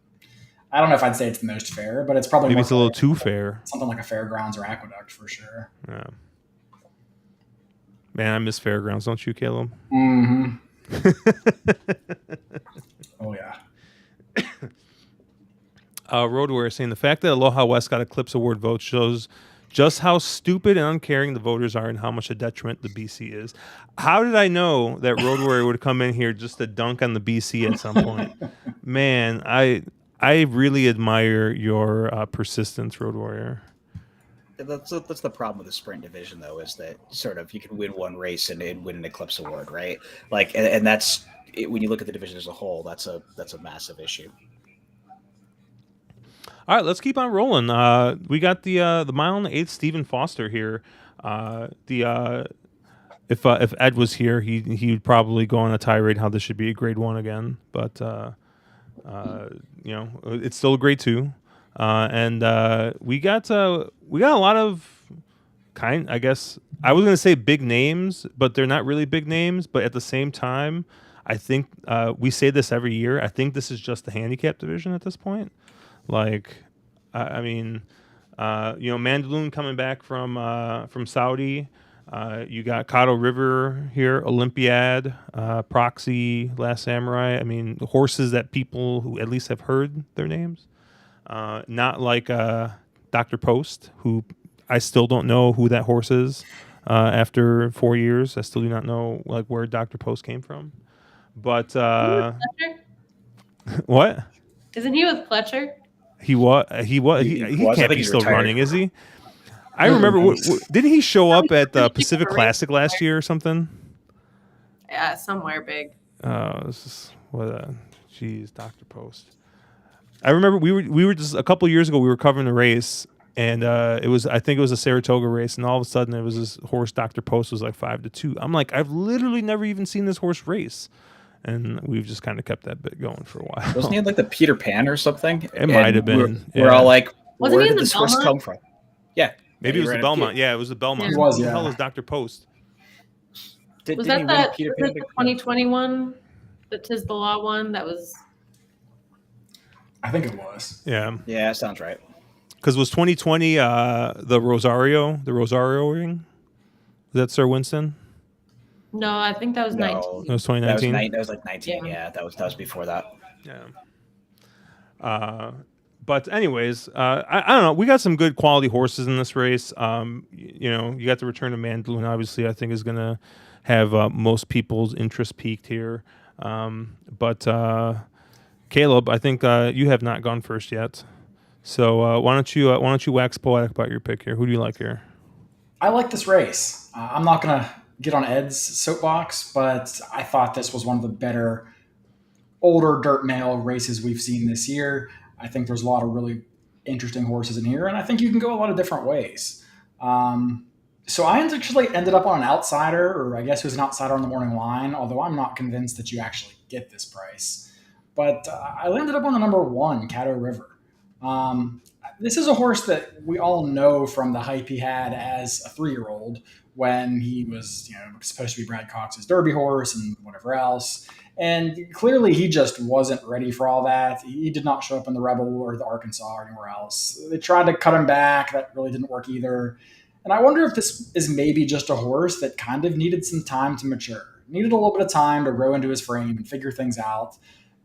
I don't know if I'd say it's the most fair. But it's probably Maybe more it's a little fair. too fair. Something like a Fairgrounds or Aqueduct for sure. Yeah. Man, I miss Fairgrounds, don't you, Caleb? Mm-hmm. Oh yeah. Road Warrior saying the fact that Aloha West got Eclipse Award votes shows just how stupid and uncaring the voters are and how much a detriment the BC is. How did I know that Road Warrior would come in here just to dunk on the BC at some point? Man, I really admire your persistence, Road Warrior. That's the problem with the sprint division, though, is that sort of you can win one race and win an Eclipse Award, right? Like, and that's when you look at the division as a whole, that's a massive issue. All right, let's keep on rolling. We got the mile and the eighth Stephen Foster here. If Ed was here, he would probably go on a tirade how this should be a grade 1 again, but it's still a grade 2. And we got a lot of I guess I was gonna say big names, but they're not really big names. But at the same time, I think we say this every year. I think this is just the handicap division at this point. Like, I mean, Mandaloun coming back from Saudi. You got Caddo River here, Olympiad, Proxy, Last Samurai. I mean, horses that people who at least have heard their names. Not like Dr. Post, who I still don't know who that horse is. After 4 years, I still do not know like where Dr. Post came from. But what? Isn't he with Fletcher? He can't be still retired. Running, is he? I remember. Didn't he show up at the Pacific Classic last year or something? Yeah, somewhere big. This is jeez, Dr. Post. I remember we were just a couple of years ago. We were covering the race, and I think it was a Saratoga race, and all of a sudden it was this horse. Dr. Post was like 5-2. I'm like, I've literally never even seen this horse race. And we've just kind of kept that bit going for a while. Wasn't he in like the Peter Pan or something? It might have been. We're all like, Wasn't where he in did the this horse Belmont? come from? Yeah. Maybe it was the Belmont. Yeah, it was the Belmont. He was, Who the yeah. hell is Dr. Post? Was that the 2021? The Tis the Law one? That was. I think it was. Yeah. Yeah, that sounds right. Because was 2020 the Rosario ring? Was that Sir Winston? No, I think that was 19. That was 2019. That was like 19. Yeah, that was before that. Yeah. But anyways, I don't know. We got some good quality horses in this race. You got the return of Mandaloun, obviously, I think is going to have most people's interest peaked here. But Caleb, I think you have not gone first yet. So why don't you wax poetic about your pick here? Who do you like here? I like this race. I'm not going to get on Ed's soapbox, but I thought this was one of the better older dirt mail races we've seen this year. I think there's a lot of really interesting horses in here, and I think you can go a lot of different ways. So I actually ended up on an outsider, or I guess it was an outsider on the morning line, although I'm not convinced that you actually get this price. But I landed up on the number 1, Caddo River. This is a horse that we all know from the hype he had as a 3-year-old when he was, supposed to be Brad Cox's Derby horse and whatever else. And clearly he just wasn't ready for all that. He did not show up in the Rebel or the Arkansas or anywhere else. They tried to cut him back. That really didn't work either. And I wonder if this is maybe just a horse that kind of needed some time to mature, needed a little bit of time to grow into his frame and figure things out.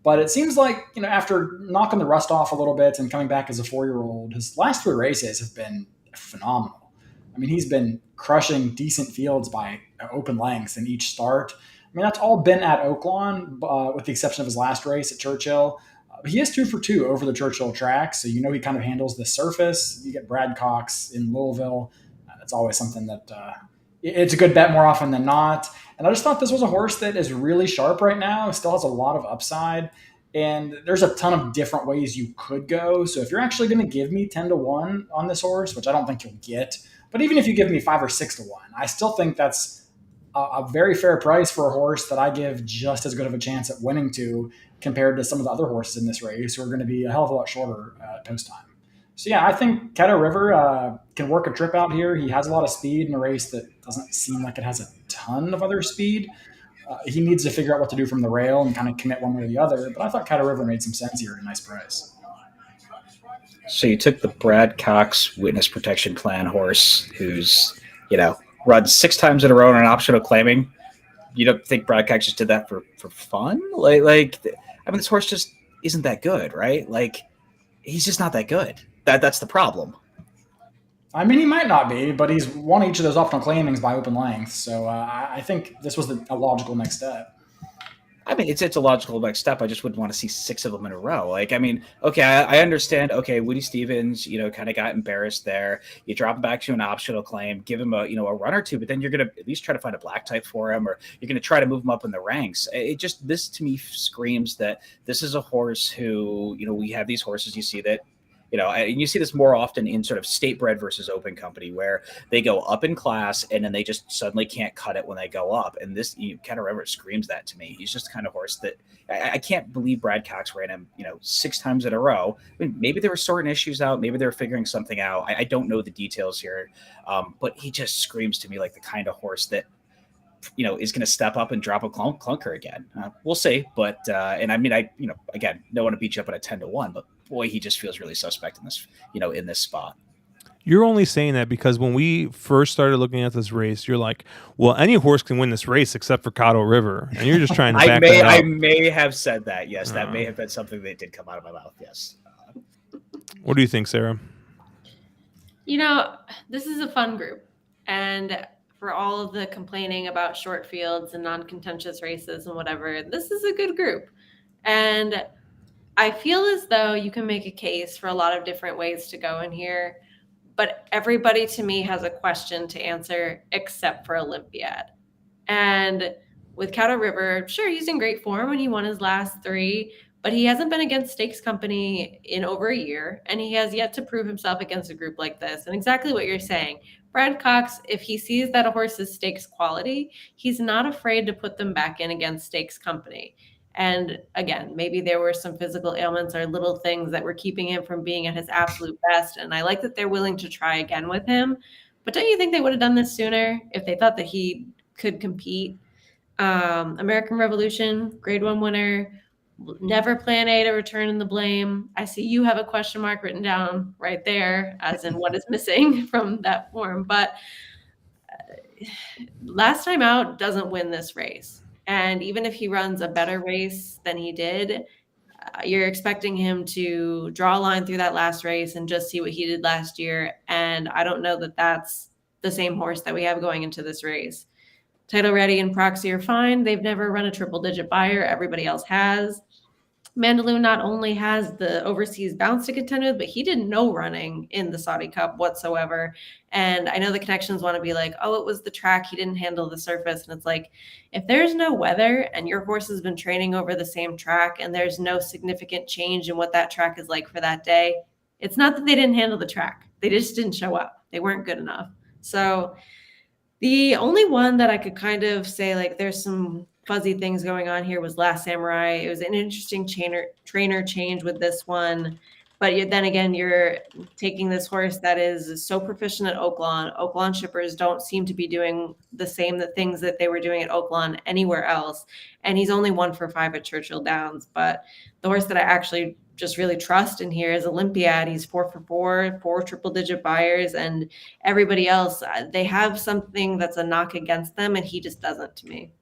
But it seems like, after knocking the rust off a little bit and coming back as a 4-year-old, his last 3 races have been phenomenal. I mean, he's been crushing decent fields by open lengths in each start. I mean, that's all been at Oaklawn, with the exception of his last race at Churchill. He is 2 for 2 over the Churchill track, so he kind of handles the surface. You get Brad Cox in Louisville. That's always something that it's a good bet more often than not. And I just thought this was a horse that is really sharp right now. Still has a lot of upside. And there's a ton of different ways you could go. So if you're actually going to give me 10-1 on this horse, which I don't think you'll get, but even if you give me 5 or 6-1, I still think that's a very fair price for a horse that I give just as good of a chance at winning to compared to some of the other horses in this race who are going to be a hell of a lot shorter post time. So yeah, I think Caddo River can work a trip out here. He has a lot of speed in a race that doesn't seem like it has a ton of other speed. He needs to figure out what to do from the rail and kind of commit one way or the other. But I thought Caddo River made some sense here at a nice price. So you took the Brad Cox Witness Protection Plan horse who's, run 6 times in a row on an optional claiming. You don't think Brad Cox just did that for fun? Like, I mean, this horse just isn't that good, right? Like, he's just not that good. That's the problem. I mean, he might not be, but he's won each of those optional claimings by open length. So I think this was a logical next step. I mean, it's a logical next step. I just wouldn't want to see 6 of them in a row. Like, I mean, okay, I understand. Okay, Woody Stevens, kind of got embarrassed there. You drop him back to an optional claim, give him a run or two, but then you're gonna at least try to find a black type for him, or you're gonna try to move him up in the ranks. This to me screams that this is a horse who, we have these horses. You see that. And you see this more often in sort of state bred versus open company, where they go up in class and then they just suddenly can't cut it when they go up. And this, kind of remember, screams that to me. He's just the kind of horse that I can't believe Brad Cox ran him, 6 times in a row. I mean, maybe they were sorting issues out. Maybe they're figuring something out. I don't know the details here. But he just screams to me like the kind of horse that, is going to step up and drop a clunker again. We'll see. But, and I mean, again, don't want to beat you up at a 10-1, but boy, he just feels really suspect in this, in this spot. You're only saying that because when we first started looking at this race, you're like, well, any horse can win this race except for Caddo River. And you're just trying to back that up. I may have said that. Yes, that may have been something that did come out of my mouth. Yes. What do you think, Sarah? This is a fun group. And for all of the complaining about short fields and non-contentious races and whatever, this is a good group. And I feel as though you can make a case for a lot of different ways to go in here, but everybody to me has a question to answer except for Olympiad. And with Caddo River, sure, he's in great form when he won his last 3, but he hasn't been against Stakes Company in over a year, and he has yet to prove himself against a group like this. And exactly what you're saying, Brad Cox, if he sees that a horse is stakes quality, he's not afraid to put them back in against Stakes Company. And again, maybe there were some physical ailments or little things that were keeping him from being at his absolute best. And I like that they're willing to try again with him. But don't you think they would have done this sooner if they thought that he could compete? American Revolution, Grade 1 winner, never plan A to return in the blame. I see you have a question mark written down right there, as in what is missing from that form. But last time out doesn't win this race. And even if he runs a better race than he did, you're expecting him to draw a line through that last race and just see what he did last year. And I don't know that that's the same horse that we have going into this race. Title Ready and Proxy are fine. They've never run a triple-digit buyer. Everybody else has. Mandaloun not only has the overseas bounce to contend with, but he did no running in the Saudi Cup whatsoever. And I know the connections want to be like, oh, it was the track. He didn't handle the surface. And it's like, if there's no weather and your horse has been training over the same track and there's no significant change in what that track is like for that day, it's not that they didn't handle the track. They just didn't show up. They weren't good enough. So the only one that I could kind of say, like, there's some fuzzy things going on here was Last Samurai. It was an interesting trainer change with this one. But then again, you're taking this horse that is so proficient at Oaklawn. Oaklawn shippers don't seem to be doing the same things that they were doing at Oaklawn anywhere else. And he's only 1 for 5 at Churchill Downs. But the horse that I actually just really trust in here is Olympiad. He's 4 for 4 triple-digit buyers. And everybody else, they have something that's a knock against them, and he just doesn't to me.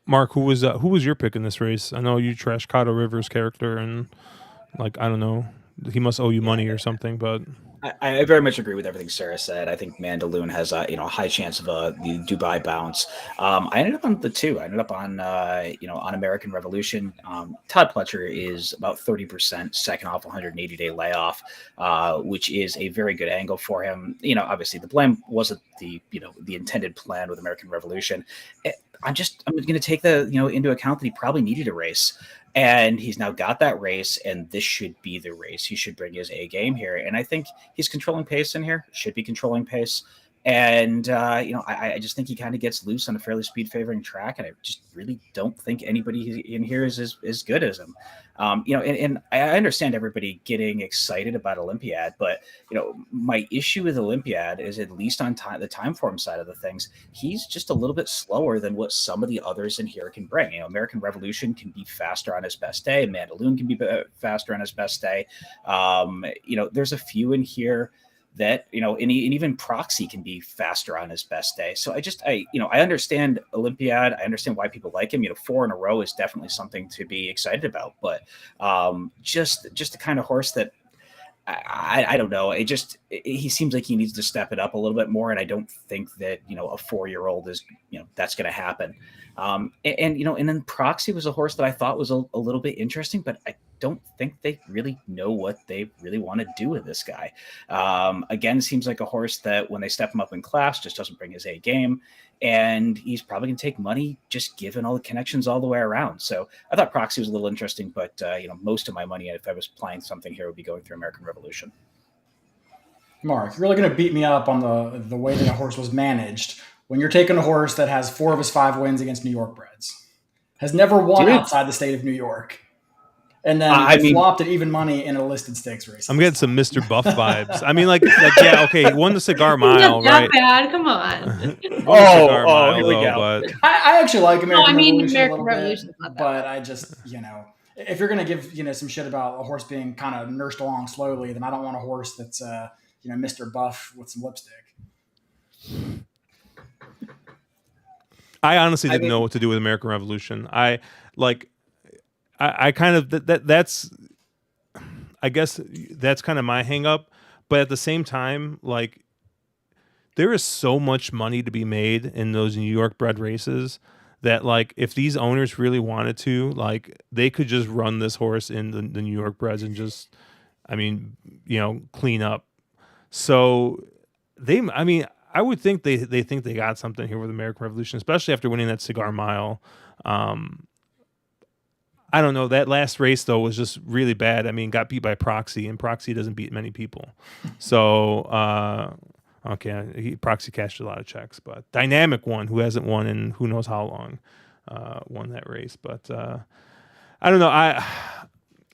Mark, who was your pick in this race? I know you trashed Caddo River's character, and I don't know, he must owe you money or something. But I very much agree with everything Sarah said. I think Mandaloun has a high chance of the Dubai bounce. I ended up on the 2. I ended up on on American Revolution. Todd Pletcher is about 30% second off 180-day layoff, which is a very good angle for him. Obviously the blame wasn't the intended plan with American Revolution. I'm going to take into account that he probably needed a race, and he's now got that race, and this should be the race. He should bring his A game here. And I think he's controlling pace in here, should be controlling pace. And, I just think he kind of gets loose on a fairly speed favoring track. And I just really don't think anybody in here is as good as him. And I understand everybody getting excited about Olympiad, but, my issue with Olympiad is, at least on the time form side of the things, he's just a little bit slower than what some of the others in here can bring. American Revolution can be faster on his best day. Mandaloun can be faster on his best day. There's a few in here that, and even Proxy can be faster on his best day. So I understand Olympiad. I understand why people like him. 4 in a row is definitely something to be excited about. But just the kind of horse that I don't know. He seems like he needs to step it up a little bit more, and I don't think that a 4-year-old is that's going to happen. And then Proxy was a horse that I thought was a little bit interesting, but I don't think they really know what they really want to do with this guy. Again, seems like a horse that when they step him up in class, just doesn't bring his A game. And he's probably going to take money just given all the connections all the way around. So I thought Proxy was a little interesting, but most of my money, if I was playing something here, would be going through American Revolution. Mark, you're really going to beat me up on the way that a horse was managed when you're taking a horse that has 4 of his 5 wins against New York breds, has never won outside the state of New York, and then flopped at even money in a listed stakes race. I'm getting some Mr. Buff vibes. I mean, yeah, okay, he won the Cigar Mile, not right? Bad, come on. Here we go. But I actually like American Revolution American a little Revolution's bit, not that but bad. I just, if you're going to give, some shit about a horse being kind of nursed along slowly, then I don't want a horse that's, Mr. Buff with some lipstick. I honestly didn't know what to do with American Revolution. I kind of that's I guess that's kind of my hang up, but at the same time, there is so much money to be made in those New York bred races that if these owners really wanted to, they could just run this horse in the New York breds and just clean up. So I would think they think they got something here with American Revolution, especially after winning that Cigar Mile. I don't know. That last race, though, was just really bad. Got beat by Proxy, and Proxy doesn't beat many people. So, Proxy cashed a lot of checks. But Dynamic won, who hasn't won in who knows how long, won that race. But I don't know.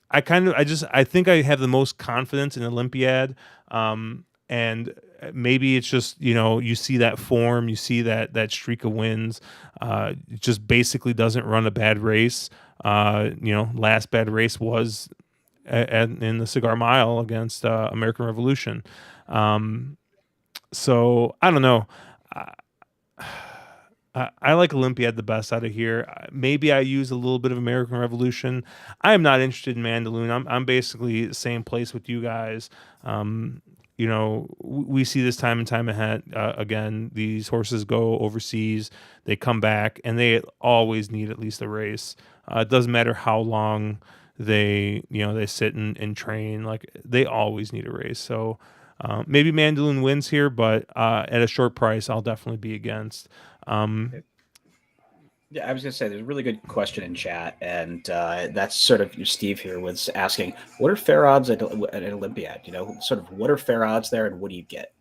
I think I have the most confidence in Olympiad. And maybe it's just, you see that form, you see that streak of wins, it just basically doesn't run a bad race. Last bad race was in the Cigar Mile against American Revolution. So I don't know. I like Olympiad the best out of here. Maybe I use a little bit of American Revolution. I am not interested in Mandaloun. I'm basically the same place with you guys. We see this time and time again. These horses go overseas, they come back, and they always need at least a race. It doesn't matter how long they sit and train. They always need a race. So maybe Mandaloun wins here, but at a short price, I'll definitely be against. Yeah, I was going to say there's a really good question in chat, and that's sort of Steve here was asking, what are fair odds at Olympiad? Sort of what are fair odds there, and what do you get?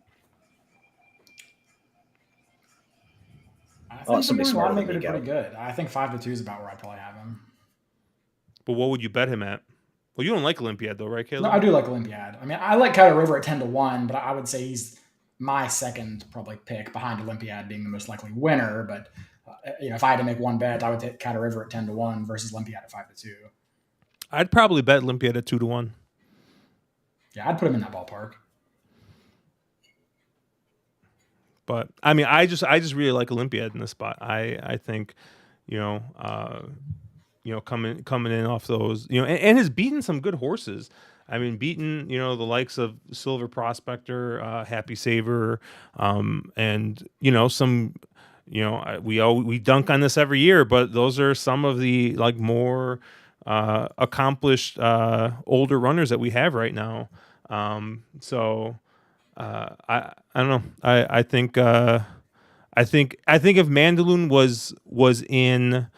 I think somebody smarter than me pretty good. I think 5-2 is about where I'd probably have him. But what would you bet him at? Well, you don't like Olympiad though, right, Caleb? No, I do like Olympiad. I like Caddo River at 10-1, but I would say he's my second probably pick behind Olympiad being the most likely winner. But if I had to make one bet, I would take Caddo River at 10-1 versus Olympiad at 5-2. I'd probably bet Olympiad at 2-1. Yeah, I'd put him in that ballpark. But I just really like Olympiad in this spot. I think, coming in off those, and has beaten some good horses. Beaten, the likes of Silver Prospector, Happy Saver, and some. We dunk on this every year, but those are some of the more accomplished older runners that we have right now. So I don't know. I think if Mandaloun was in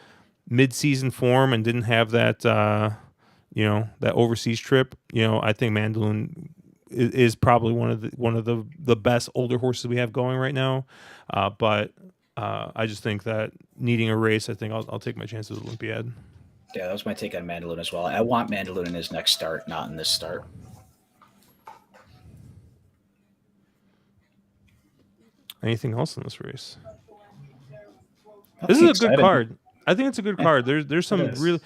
mid-season form and didn't have that that overseas trip, I think Mandaloun is probably one of the best older horses we have going right now. But I just think that needing a race, I think I'll take my chances with Olympiad. Yeah, that was my take on Mandaloun as well. I want Mandaloun in his next start, not in this start. Anything else in this race? This is a good card. I think it's a good card. There's some is. really,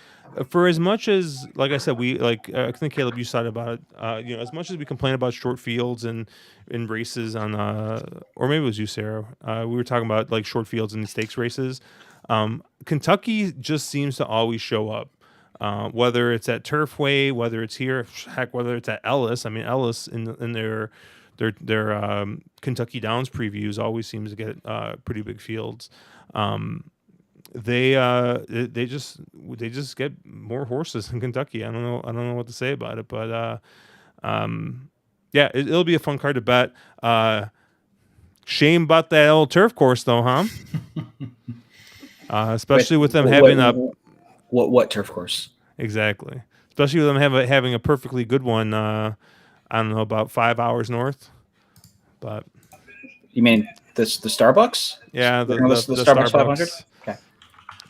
for as much as, like I said, we like I think Caleb, you said about it. You know, as much as we complain about short fields and in races on, or maybe it was you, Sarah. We were talking about like short fields and stakes races. Kentucky just seems to always show up. Whether it's at Turfway, whether it's here, heck, whether it's at Ellis. I mean, Ellis in their Kentucky Downs previews always seems to get pretty big fields. They just get more horses in Kentucky. I don't know what to say about it, but yeah, it'll be a fun card to bet. Shame about that old turf course though, huh? Especially with them having a what turf course? Exactly. Especially with them having a perfectly good one. I don't know, about 5 hours north. But you mean the Starbucks? Yeah, the Starbucks 500. Okay.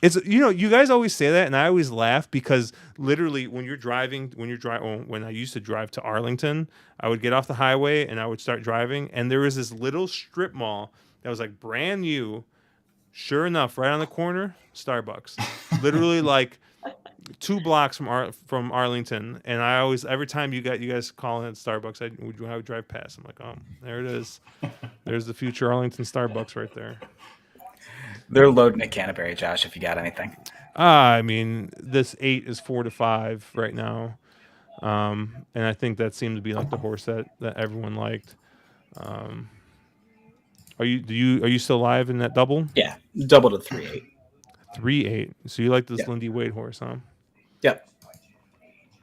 It's, you know, you guys always say that, and I always laugh because literally when I used to drive to Arlington, I would get off the highway and I would start driving, and there was this little strip mall that was like brand new. Sure enough, right on the corner, Starbucks. Literally like 2 blocks from Arlington, and I always, every time you guys call in Starbucks, I would drive past. I'm like, oh, there it is. There's the future Arlington Starbucks right there. They're loading at Canterbury, Josh. If you got anything, I mean, this 8 is 4-5 right now, and I think that seemed to be like the horse that everyone liked. Are you still live in that double? Yeah, double to 3-8. 3-8. So you like this Yeah. Lindy Wade horse, huh? Yep,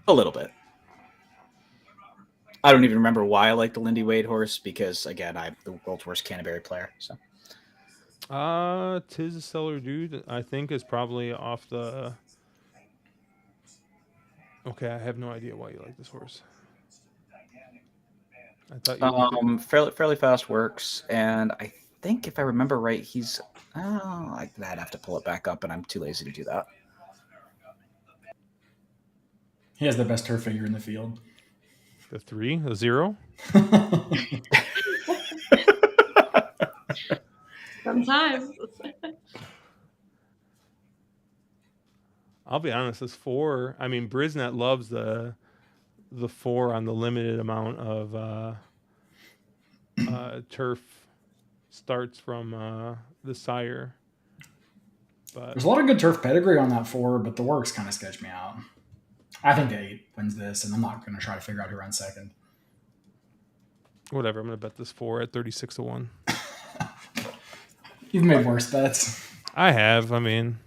a little bit. I don't even remember why I like the Lindy Wade horse because, again, I'm the world's worst Canterbury player. So, Tis a Stellar Dude, I think, is probably off the. Okay, I have no idea why you like this horse. I thought you fairly fast works, and I think if I remember right, he's. I'd have to pull it back up, and I'm too lazy to do that. He has the best turf figure in the field. The 3, the 0. Sometimes. I'll be honest, this 4. I mean, Brisnet loves the 4 on the limited amount of turf starts from the sire. But There's a lot of good turf pedigree on that 4, but the works kind of sketch me out. I think the 8 wins this, and I'm not going to try to figure out who runs second. whatever, I'm going to bet this 4 at 36-1. You've made worse bets. I have. I mean,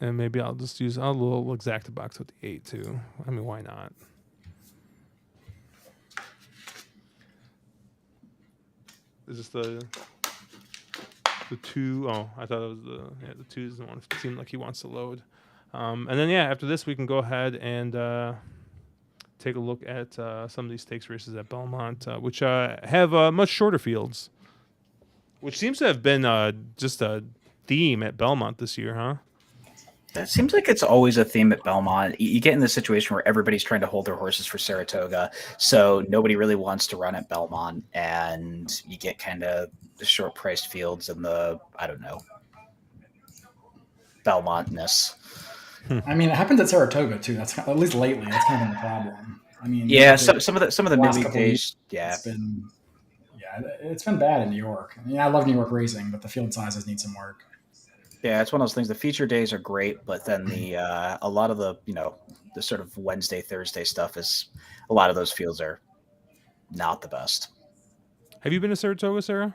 and maybe I'll just use a little exacta box with the 8 too. I mean, why not? Is this the 2? Oh, I thought it was the 2 is the one. It seemed like he wants to load. And then after this we can go ahead and take a look at some of these stakes races at Belmont, which have much shorter fields, which seems to have been just a theme at Belmont this year, huh? That seems like it's always a theme at Belmont. You get in this situation where everybody's trying to hold their horses for Saratoga, so nobody really wants to run at Belmont, and you get kind of the short-priced fields and the, I don't know, Belmont-ness. I mean, it happens at Saratoga too. That's at least lately. That's kind of been the problem. I mean, Yeah, some of the last midweek couple days. weeks, it's been bad in New York. I mean, I love New York racing, but the field sizes need some work. Yeah, it's one of those things. The feature days are great, but then the a lot of the the sort of Wednesday, Thursday stuff is, a lot of those fields are not the best. Have you been to Saratoga, Sarah?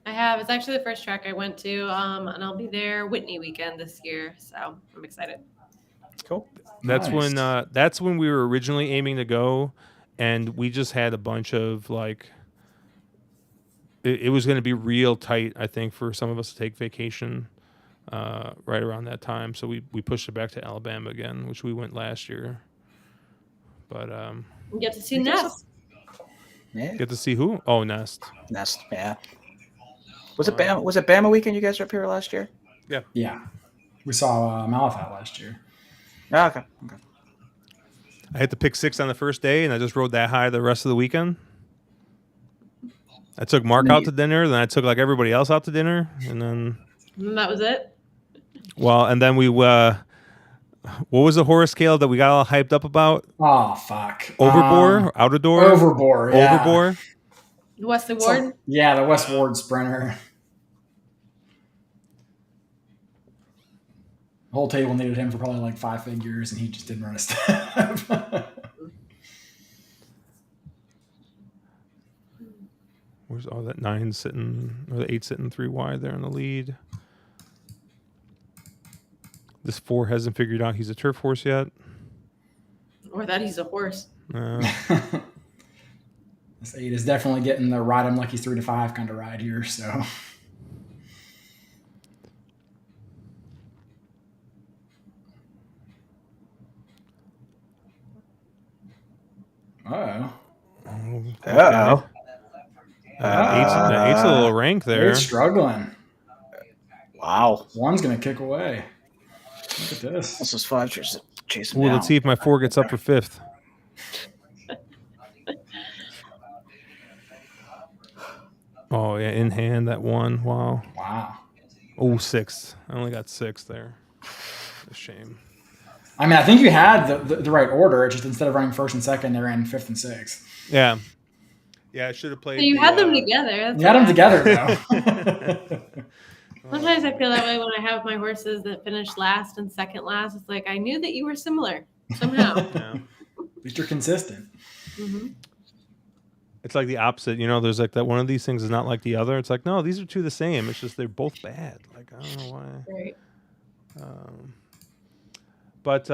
I have. It's actually the first track I went to, and I'll be there Whitney weekend this year, so I'm excited. Cool. That's Nice. when we were originally aiming to go, and we just had a bunch of like. It was going to be real tight, I think, for some of us to take vacation right around that time. So we pushed it back to Alabama again, which we went last year. But You get to see Nest. Yeah. get to see who? Oh, Nest. Nest. Yeah. Was it Bama? Was it Bama weekend? You guys were up here last year? Yeah, we saw Malafat last year. Oh, okay. I had to pick 6 on the first day, and I just rode that high the rest of the weekend. I took Mark out to dinner, then I took like everybody else out to dinner, and then And that was it. Well, and then we what was the horse scale that we got all hyped up about? Oh fuck. Overbore, out of door, Overbore. Yeah. overbore. Wesley So, Ward. yeah, the West Ward sprinter. The whole table needed him for probably like 5 figures, and he just didn't run a step. Where's all that 9 sitting or the 8 sitting 3 wide there in the lead? This 4 hasn't figured out he's a turf horse yet. Or that he's a horse. This 8 is definitely getting the ride him like he's 3 to 5 kind of ride here. So. Uh-oh. Eight's a little rank there. Eight's struggling. Wow. One's going to kick away. Look at this. This is 5 chasing Well, down. let's see if my 4 gets up for 5th. Oh, yeah, in hand, that 1. Wow. Wow. Oh, 6th. I only got 6 there. A shame. I mean, I think you had the right order. It's just instead of running 1st and 2nd, they ran 5th and 6th. Yeah. Yeah, I should have played. So you had them together. You had them together, though. Sometimes I feel that way when I have my horses that finish last and second last. It's like I knew that you were similar somehow. Yeah. At least you're consistent. Mm-hmm. It's like the opposite. You know, there's like that one of these things is not like the other. It's like, no, these are two the same. It's just they're both bad. Like, I don't know why. Right. But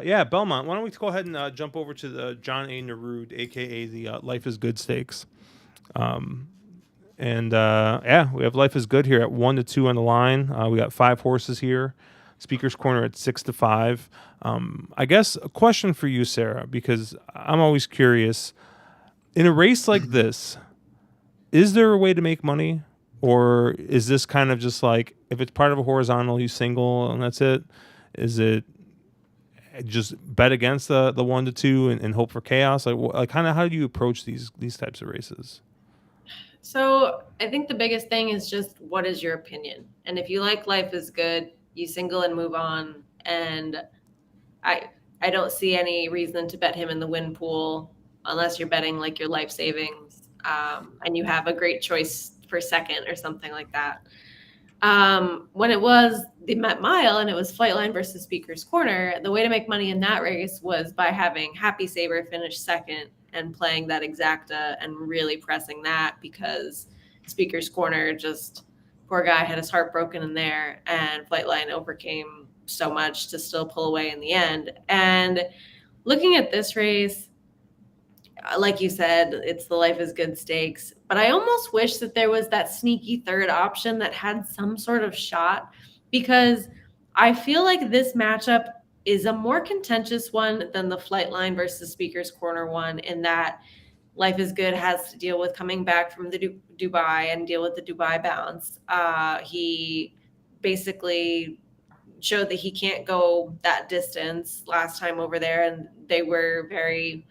yeah, Belmont. Why don't we go ahead and jump over to the John A. Nerude, a.k.a. the Life is Good Stakes. Yeah, we have Life is Good here at 1 to 2 on the line. We got 5 horses here. Speaker's Corner at 6 to 5. I guess a question for you, Sarah, because I'm always curious. In a race like this, is there a way to make money? Or is this kind of just like, if it's part of a horizontal, you single and that's it? Is it just bet against the 1 to 2 and hope for chaos? Like kind of how do you approach these types of races? So I think the biggest thing is just what is your opinion? And if you like Life is Good, you single and move on. And I don't see any reason to bet him in the win pool unless you're betting like your life savings and you have a great choice for second or something like that. When it was the Met Mile and it was Flightline versus Speaker's Corner, the way to make money in that race was by having Happy Saber finish second and playing that exacta and really pressing that, because Speaker's Corner, just poor guy had his heart broken in there, and Flightline overcame so much to still pull away in the end. And looking at this race, like you said, it's the Life is Good stakes, but I almost wish that there was that sneaky third option that had some sort of shot, because I feel like this matchup is a more contentious one than the Flightline versus Speaker's Corner one, in that Life is Good has to deal with coming back from the Dubai and deal with the Dubai bounce. He basically showed that he can't go that distance last time over there, and they were very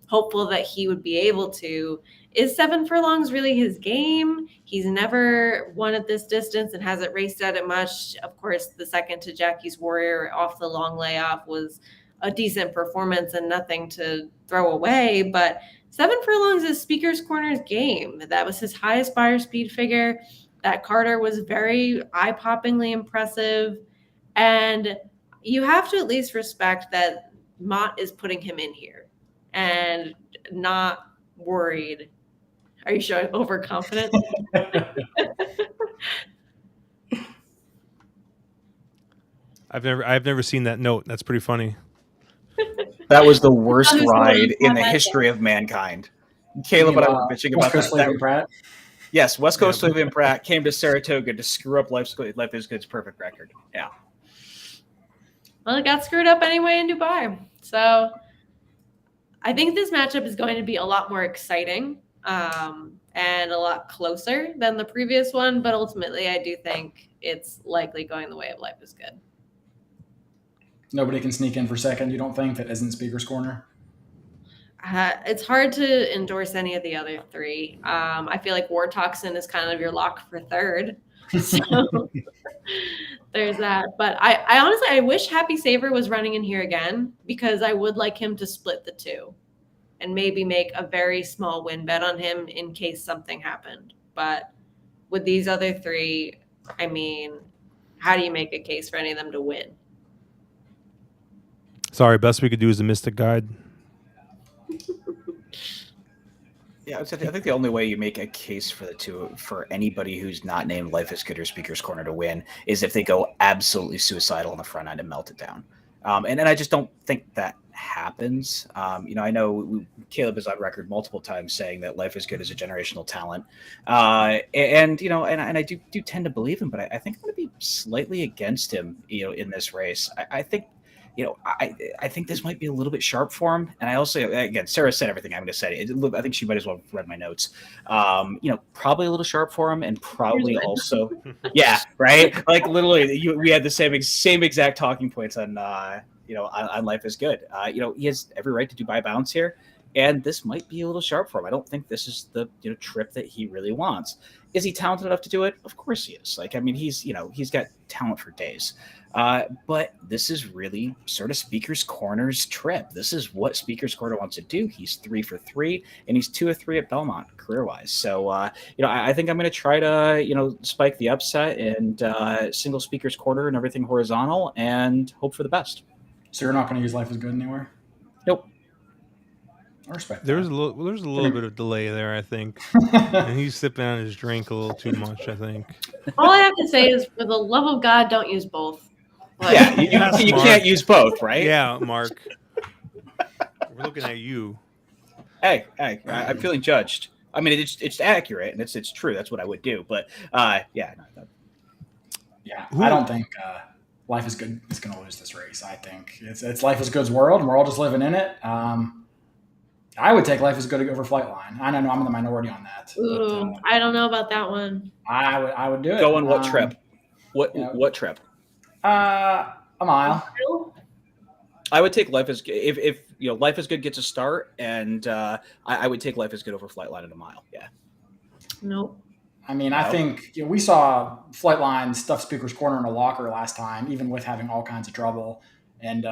hopeful that he would be able to. Is 7 furlongs really his game? He's never won at this distance and hasn't raced at it much. Of course, the second to Jackie's Warrior off the long layoff was a decent performance and nothing to throw away, but 7 furlongs is Speaker's Corner's game. That was his highest buyer speed figure. That Carter was very eye-poppingly impressive, and you have to at least respect that Mott is putting him in here and not worried. Are you showing overconfident? I've never seen that note. That's pretty funny. That was the worst ride in the history of mankind. Caleb and I were bitching about that. Pratt? Yes, West Coast Flavian Pratt came to Saratoga to screw up Life is Good's perfect record. Yeah. Well, it got screwed up anyway in Dubai. So I think this matchup is going to be a lot more exciting and a lot closer than the previous one. But ultimately, I do think it's likely going the way of Life is Good. Nobody can sneak in for second, you don't think, that isn't Speaker's Corner? It's hard to endorse any of the other three. I feel like War Toxin is kind of your lock for third. So there's that. But I honestly, I wish Happy Saver was running in here again, because I would like him to split the two and maybe make a very small win bet on him in case something happened. But with these other three, I mean, how do you make a case for any of them to win? Sorry, best we could do is a Mystic Guide. Yeah, I think the only way you make a case for the two, for anybody who's not named Life is Good or Speaker's Corner to win, is if they go absolutely suicidal on the front end and melt it down. And I just don't think that happens. I know Caleb is on record multiple times saying that Life is Good is a generational talent, and I do tend to believe him, but I think I'm going to be slightly against him, in this race. I think. I think this might be a little bit sharp for him. And I also, again, Sarah said everything I'm going to say. I think she might as well have read my notes. Probably a little sharp for him, and probably also, yeah, right. Like literally, we had the same exact talking points on Life is Good. He has every right to do by bounds here, and this might be a little sharp for him. I don't think this is the trip that he really wants. Is he talented enough to do it? Of course he is. He's got talent for days. But this is really sort of Speaker's Corner's trip. This is what Speaker's Corner wants to do. He's 3 for 3, and he's 2 of 3 at Belmont career-wise. So, I think I'm going to try to, spike the upset and single Speaker's Corner and everything horizontal and hope for the best. So you're not going to use Life is Good anywhere? Nope. I respect There's that. a little bit of delay there, I think. And he's sipping on his drink a little too much, I think. All I have to say is, for the love of God, don't use both. Yeah, you can't use both, right? Yeah, Mark. We're looking at you. Hey, I'm feeling judged. I mean, it's accurate and it's true. That's what I would do. But yeah. I don't think Life is Good is going to lose this race. I think it's Life is Good's world, and we're all just living in it. I would take Life is Good over Flightline. I know I'm in the minority on that. Ooh, but, I don't know about that one. I would do it. Go on what trip? What trip? A mile. I would take Life is Good if Life is Good gets a start, and I would take Life is Good over Flightline at a mile. Yeah. Nope. I mean, I think we saw Flightline stuff Speaker's Corner in a locker last time, even with having all kinds of trouble. And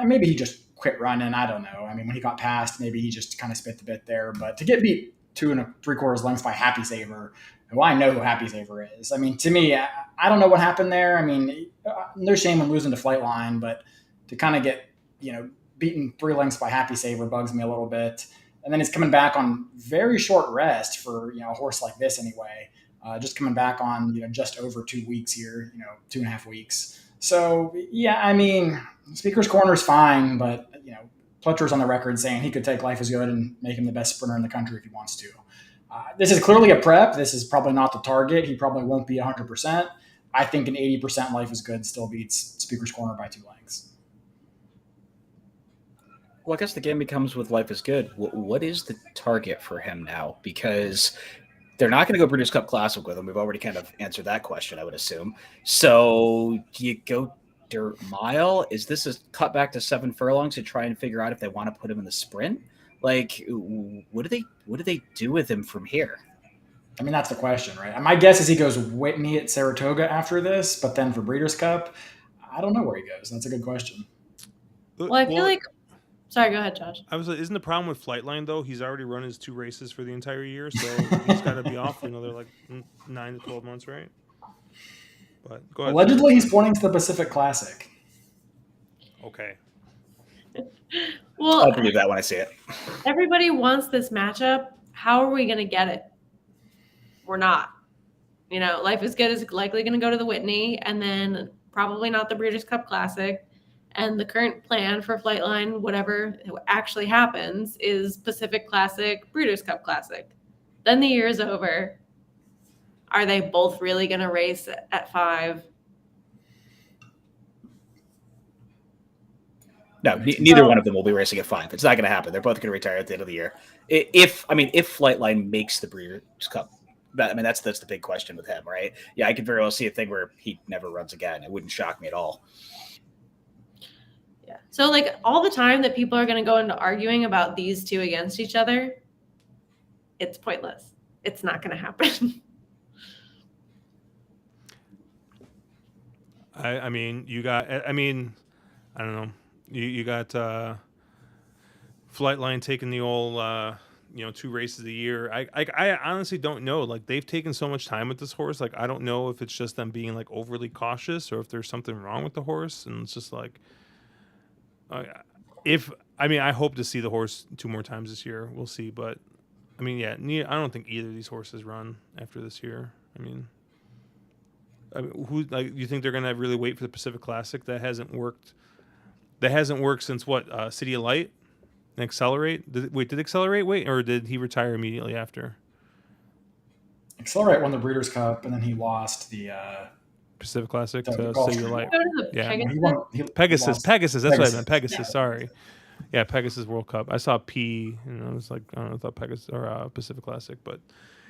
maybe he just quit running. I don't know. I mean, when he got passed, maybe he just kind of spit the bit there. But to get beat 2 3/4 lengths by Happy Saver, who I know who Happy Saver is. I mean, to me, I don't know what happened there. I mean, no shame in losing to Flightline, but to kind of get, beaten 3 lengths by Happy Saver bugs me a little bit. And then he's coming back on very short rest for, a horse like this anyway. Just coming back on, just over 2 weeks here, 2.5 weeks. So, yeah, I mean, Speaker's Corner is fine, but, Pletcher's on the record saying he could take Life is Good and make him the best sprinter in the country if he wants to. This is clearly a prep. This is probably not the target. He probably won't be 100%. I think an 80% Life is Good still beats Speaker's Corner by 2 lengths. Well, I guess the game becomes with Life is Good. What is the target for him now? Because they're not going to go Breeders' Cup Classic with him. We've already kind of answered that question, I would assume. So do you go dirt mile? Is this a cut back to 7 furlongs to try and figure out if they want to put him in the sprint? Like, what do they do with him from here? I mean, that's the question, right? My guess is he goes Whitney at Saratoga after this, but then for Breeders' Cup, I don't know where he goes. That's a good question. Well, I feel like... Sorry, go ahead, Josh. I was like, isn't the problem with Flightline, though? He's already run his 2 races for the entire year, so he's got to be off for another, 9 to 12 months, right? But go ahead. Allegedly, he's pointing to the Pacific Classic. Okay. Well, I'll believe that when I see it. Everybody wants this matchup. How are we going to get it? We're not. Life is Good is likely going to go to the Whitney, and then probably not the Breeders' Cup Classic. And the current plan for Flightline, whatever actually happens, is Pacific Classic, Breeders' Cup Classic. Then the year is over. Are they both really going to race at 5? No, neither one of them will be racing at 5. It's not going to happen. They're both going to retire at the end of the year. If Flightline makes the Breeders' Cup, that's the big question with him, right? Yeah, I could very well see a thing where he never runs again. It wouldn't shock me at all. Yeah. So all the time that people are going to go into arguing about these two against each other, it's pointless. It's not going to happen. I mean, you got. I mean, I don't know. You got Flightline taking the old 2 races a year. I honestly don't know. Like they've taken so much time with this horse. Like I don't know if it's just them being like overly cautious or if there's something wrong with the horse. And it's just like, I hope to see the horse 2 more times this year. We'll see, but I mean, yeah, I don't think either of these horses run after this year. I mean, who like you think they're gonna really wait for the Pacific Classic? That hasn't worked. That hasn't worked since what? City of Light and Accelerate. Did Accelerate wait, or did he retire immediately after? Accelerate won the Breeders' Cup, and then he lost the Pacific Classic the to Gulfstream. City of Light. Go to the Yeah. Pegasus. He won, he Pegasus. lost- That's what I meant. Pegasus. Yeah. Sorry. Yeah, Pegasus World Cup. I saw P, and I was like, I don't know, I thought Pegasus or Pacific Classic, but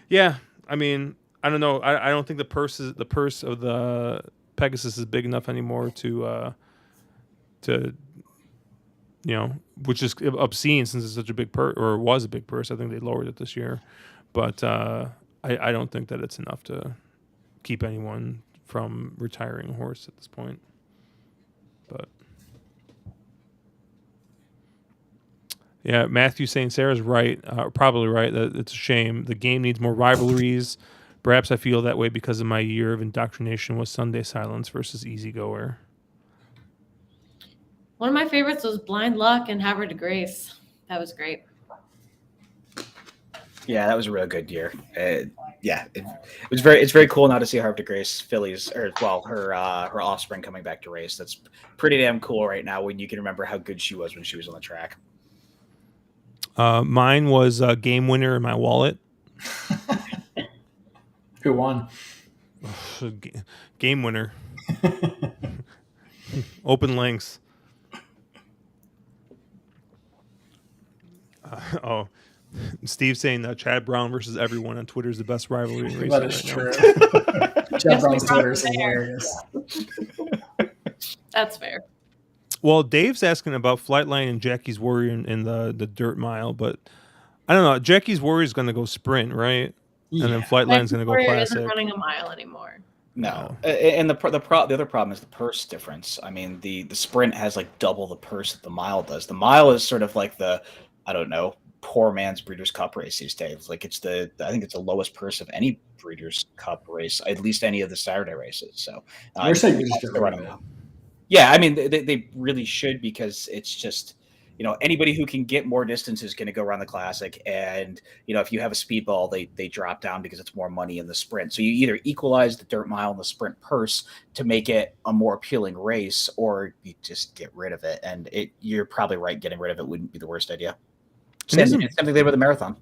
yeah, I mean, I don't know. I don't think the purse of the Pegasus is big enough anymore to which is obscene since it's such a big purse, or was a big purse. I think they lowered it this year, but I don't think that it's enough to keep anyone from retiring a horse at this point. But yeah, Matthew saying Sarah's right, probably right. That it's a shame. The game needs more rivalries. Perhaps I feel that way because of my year of indoctrination with Sunday Silence versus Easy Goer. One of my favorites was Blind Luck and Havre de Grace. That was great. Yeah, that was a real good year. It was it's very cool now to see Harvey Grace fillies, or well, her offspring coming back to race. That's pretty damn cool right now when you can remember how good she was when she was on the track. Mine was Game Winner in my wallet. Who won? Game Winner. Open links. Steve saying Chad Brown versus everyone on Twitter is the best rivalry in racing. That is right true. Chad Brown's Twitter is hilarious. That's fair. Well, Dave's asking about Flightline and Jackie's Warrior in the dirt mile, but I don't know. Jackie's Warrior is going to go sprint, right? And then Flightline's going to go Warrior classic. isn't running a mile anymore. No, and the other problem is the purse difference. I mean, the sprint has like double the purse that the mile does. The mile is sort of like the, I don't know, poor man's Breeders' Cup race these days. Like I think it's the lowest purse of any Breeders' Cup race, at least any of the Saturday races. So They're saying we just get rid of it. Yeah, I mean they really should, because it's just, anybody who can get more distance is going to go around the classic, and if you have a speedball, they drop down because it's more money in the sprint. So you either equalize the dirt mile and the sprint purse to make it a more appealing race, or you just get rid of it. And you're probably right, getting rid of it wouldn't be the worst idea. Same thing they did with the marathon.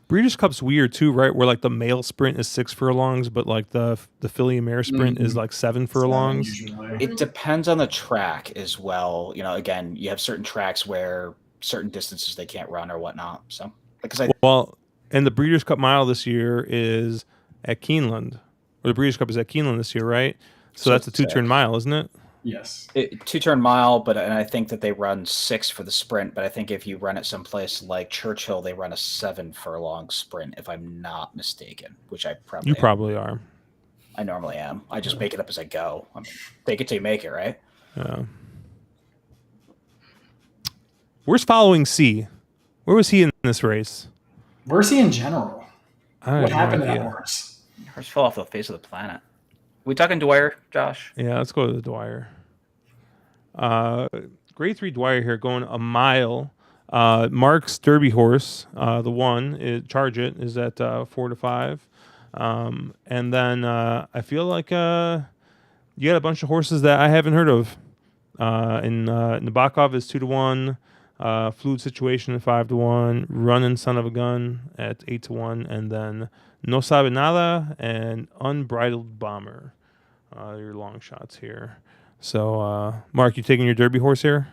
Breeders' Cup's weird too, right? Where like the male sprint is 6 furlongs, but like the filly and mare sprint is like 7 furlongs. It depends on the track as well. Again, you have certain tracks where certain distances they can't run or whatnot. So, and the Breeders' Cup mile this year is at Keeneland, or the Breeders' Cup is at Keeneland this year, right? So that's a 2-turn mile, isn't it? Yes. 2-turn mile, and I think that they run 6 for the sprint, but I think if you run it someplace like Churchill, they run a 7 furlong sprint, if I'm not mistaken, which I probably You probably are. I normally am. I just make it up as I go. I mean, take it till you make it, right? Yeah. Where's Following C? Where was he in this race? Where's he in general? What happened to that idea. horse? Horse fell off the face of the planet. We talking Dwyer, Josh? Yeah, let's go to the Dwyer. Grade 3 Dwyer here, going a mile. Mark's Derby horse, the one, Charge It, is at 4 to 5. And then I feel like you got a bunch of horses that I haven't heard of. Nabokov is 2 to 1. Fluid Situation at 5 to 1. Running Son of a Gun at 8 to 1. And then No Sabe Nada and Unbridled Bomber. Your long shots here. So, Mark, you taking your Derby horse here?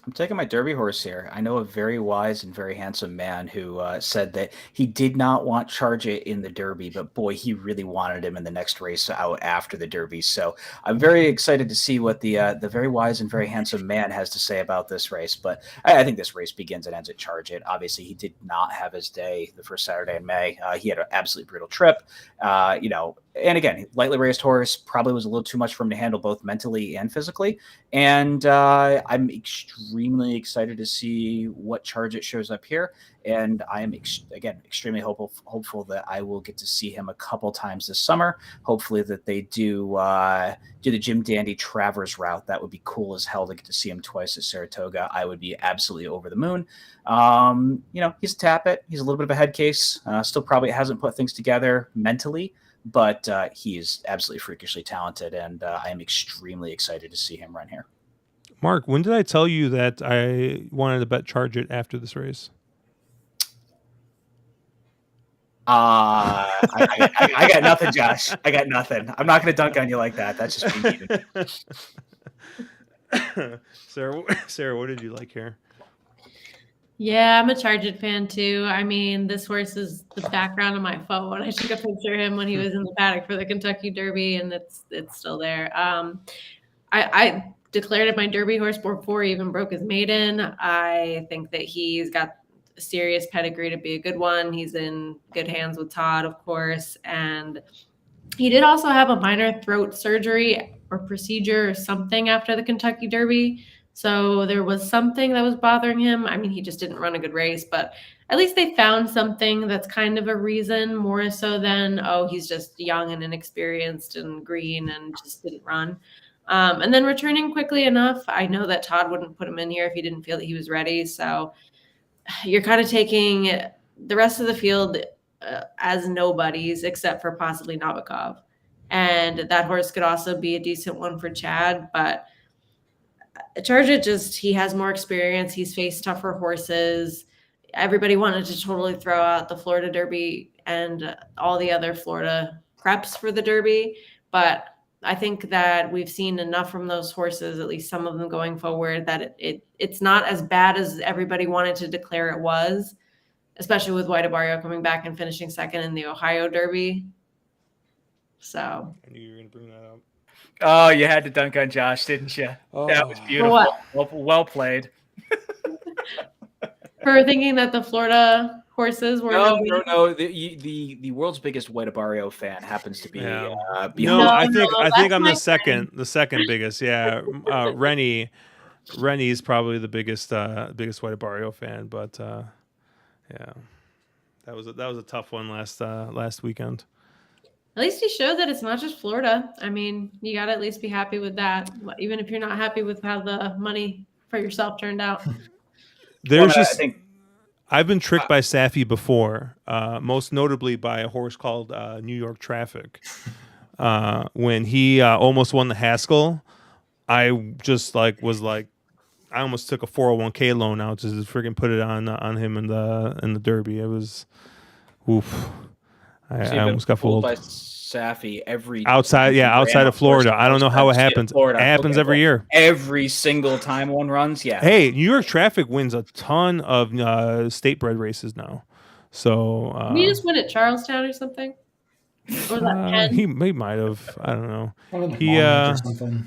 I'm taking my Derby horse here. I know a very wise and very handsome man who said that he did not want Charge It in the Derby, but boy, he really wanted him in the next race out after the Derby. So I'm very excited to see what the very wise and very handsome man has to say about this race. But I think this race begins and ends at Charge It. Obviously, he did not have his day the first Saturday in May. He had an absolutely brutal trip. And again, lightly raced horse, probably was a little too much for him to handle both mentally and physically. And I'm extremely excited to see what Charge It shows up here. And I am, again, extremely hopeful that I will get to see him a couple times this summer. Hopefully that they do the Jim Dandy Travers route. That would be cool as hell to get to see him twice at Saratoga. I would be absolutely over the moon. He's a tappet. He's a little bit of a head case. Still probably hasn't put things together mentally. But he is absolutely freakishly talented, and I am extremely excited to see him run here. Mark, when did I tell you that I wanted to bet Charge It after this race? I got nothing, Josh. I got nothing. I'm not going to dunk on you like that. That's just me. Sarah, what did you like here? Yeah, I'm a Charge It fan too. I mean, this horse is the background of my phone. I took a picture of him when he was in the paddock for the Kentucky Derby, and it's still there. I declared it my Derby horse before he even broke his maiden. I think that he's got a serious pedigree to be a good one. He's in good hands with Todd, of course, and he did also have a minor throat surgery or procedure or something after the Kentucky Derby. So there was something that was bothering him. I mean, he just didn't run a good race, but at least they found something that's kind of a reason, more so than, oh, he's just young and inexperienced and green and just didn't run. And then returning quickly enough. I know that Todd wouldn't put him in here if he didn't feel that he was ready. So you're kind of taking the rest of the field as nobodies except for possibly Nabokov. And that horse could also be a decent one for Chad, but Charge It he has more experience. He's faced tougher horses. Everybody wanted to totally throw out the Florida Derby and all the other Florida preps for the Derby. But I think that we've seen enough from those horses, at least some of them going forward, that it's not as bad as everybody wanted to declare it was, especially with White Abario coming back and finishing second in the Ohio Derby. So I knew you were going to bring that up. Oh, you had to dunk on Josh, didn't you? Oh. That was beautiful. Well played. For thinking that the Florida horses were no. The world's biggest White Abario fan happens to be. Yeah. I think I'm the second biggest. Yeah, Rennie's probably the biggest White Abario fan, but yeah, that was a tough one last weekend. At least he showed that it's not just Florida. I mean, you got to at least be happy with that, even if you're not happy with how the money for yourself turned out. I've been tricked by Safi before, most notably by a horse called New York Traffic. When he almost won the Haskell, I just I almost took a 401k loan out to just freaking put it on him in the Derby. It was, oof. I almost got fooled by Safi outside of Florida. I don't know how it happens. It happens every year. Every single time one runs, yeah. Hey, New York Traffic wins a ton of state bred races now. So did he just win at Charlestown or something? Or was that Penn? He might have. I don't know. Or something.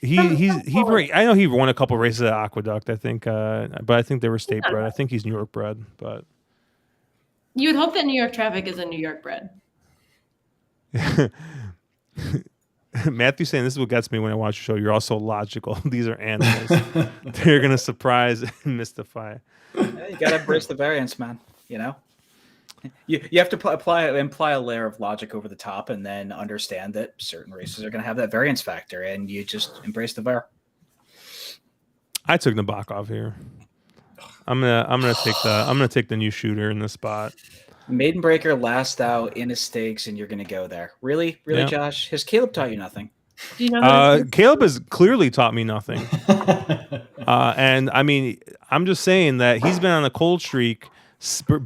I know he won a couple races at Aqueduct. I think, but I think they were state bred. I think he's New York bred, but. You would hope that New York Traffic is a New York bred. Matthew's saying this is what gets me when I watch the show. You're all so logical. These are animals. They're going to surprise and mystify. Yeah, you got to embrace the variance, man. You know? You have to imply a layer of logic over the top and then understand that certain races are going to have that variance factor, and you just embrace the var. I took Nabokov here. I'm gonna take the new shooter in this spot. Maiden Breaker last out in a stakes, and you're gonna go there. Really, yeah. Josh? Has Caleb taught you nothing? Do you know Caleb has clearly taught me nothing. And I mean, I'm just saying that he's been on a cold streak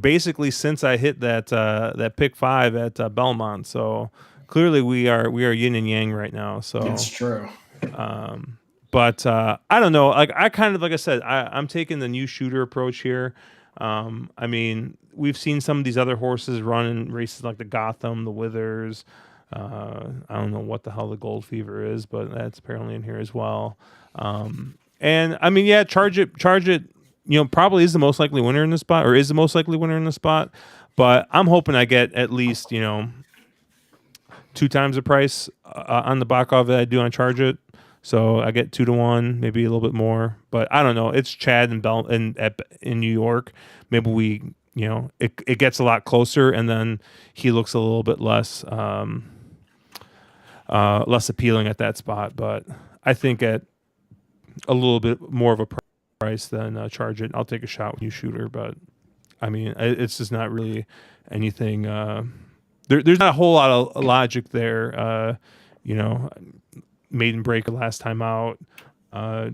basically since I hit that pick 5 at Belmont. So clearly we are yin and yang right now. So that's true. But I don't know. Like I said, I'm taking the new shooter approach here. I mean, we've seen some of these other horses run in races like the Gotham, the Withers. I don't know what the hell the Gold Fever is, but that's apparently in here as well. And I mean, yeah, charge it. You know, probably is the most likely winner in the spot, or is the most likely winner in the spot. But I'm hoping I get at least 2 times the price on the Bakov that I do on Charge It. So I get 2 to 1, maybe a little bit more. But I don't know. It's Chad in New York. Maybe we, it gets a lot closer, and then he looks a little bit less appealing at that spot. But I think at a little bit more of a price than Charge It, I'll take a shot with you, Shooter. But I mean, it's just not really anything. There's not a whole lot of logic there. Maiden break last time out. I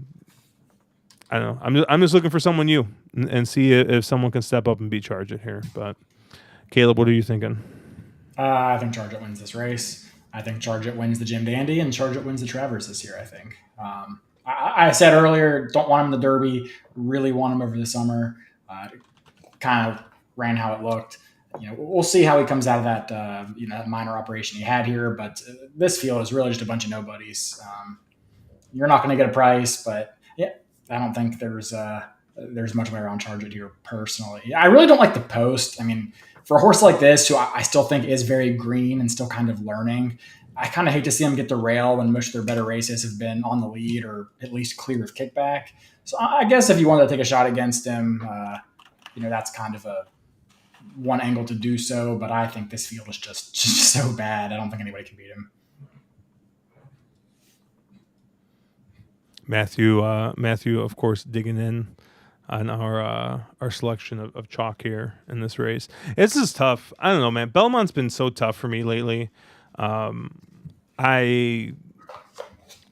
don't know. I'm just looking for someone new and see if someone can step up and beat Charge It here. But Caleb, what are you thinking? I think Charge It wins this race. I think Charge It wins the Jim Dandy, and Charge It wins the Travers this year. I think. I said earlier, don't want him in the Derby. Really want him over the summer. Kind of ran how it looked. We'll see how he comes out of that, that minor operation he had here. But this field is really just a bunch of nobodies. You're not going to get a price, but yeah, I don't think there's much way around Charge It here personally. I really don't like the post. I mean, for a horse like this, who I still think is very green and still kind of learning, I kind of hate to see him get the rail when most of their better races have been on the lead or at least clear of kickback. So I guess if you wanted to take a shot against him, that's kind of a one angle to do so. But I think this field is just so bad. I don't think anybody can beat him. Matthew, of course, digging in on our selection of chalk here in this race. This is tough. I don't know, man. Belmont's been so tough for me lately. I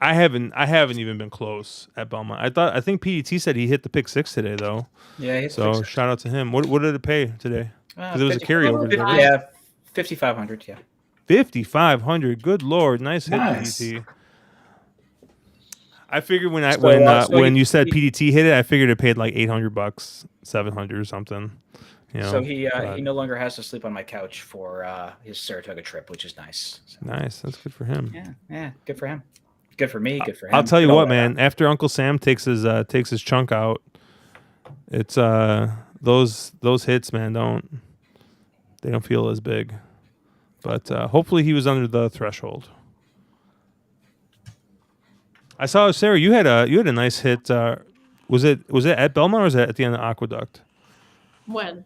haven't even been close at Belmont. I think PDT said he hit the pick 6 today though. Yeah. So shout out to him. What did it pay today? Because it was a carryover. Yeah, 5,500. Yeah, 5,500. Good Lord, nice hit, Nice. PDT. I figured when you said PDT hit it, I figured it paid like $800, 700 or something. So he no longer has to sleep on my couch for his Saratoga trip, which is nice. So, nice, that's good for him. Yeah, good for him. Good for me. Good for him. I'll tell you what, man. After Uncle Sam takes his chunk out, it's those hits, man. They don't feel as big. But hopefully he was under the threshold. I saw, Sarah, you had a nice hit. Was it at Belmont or was it at the end of Aqueduct? When?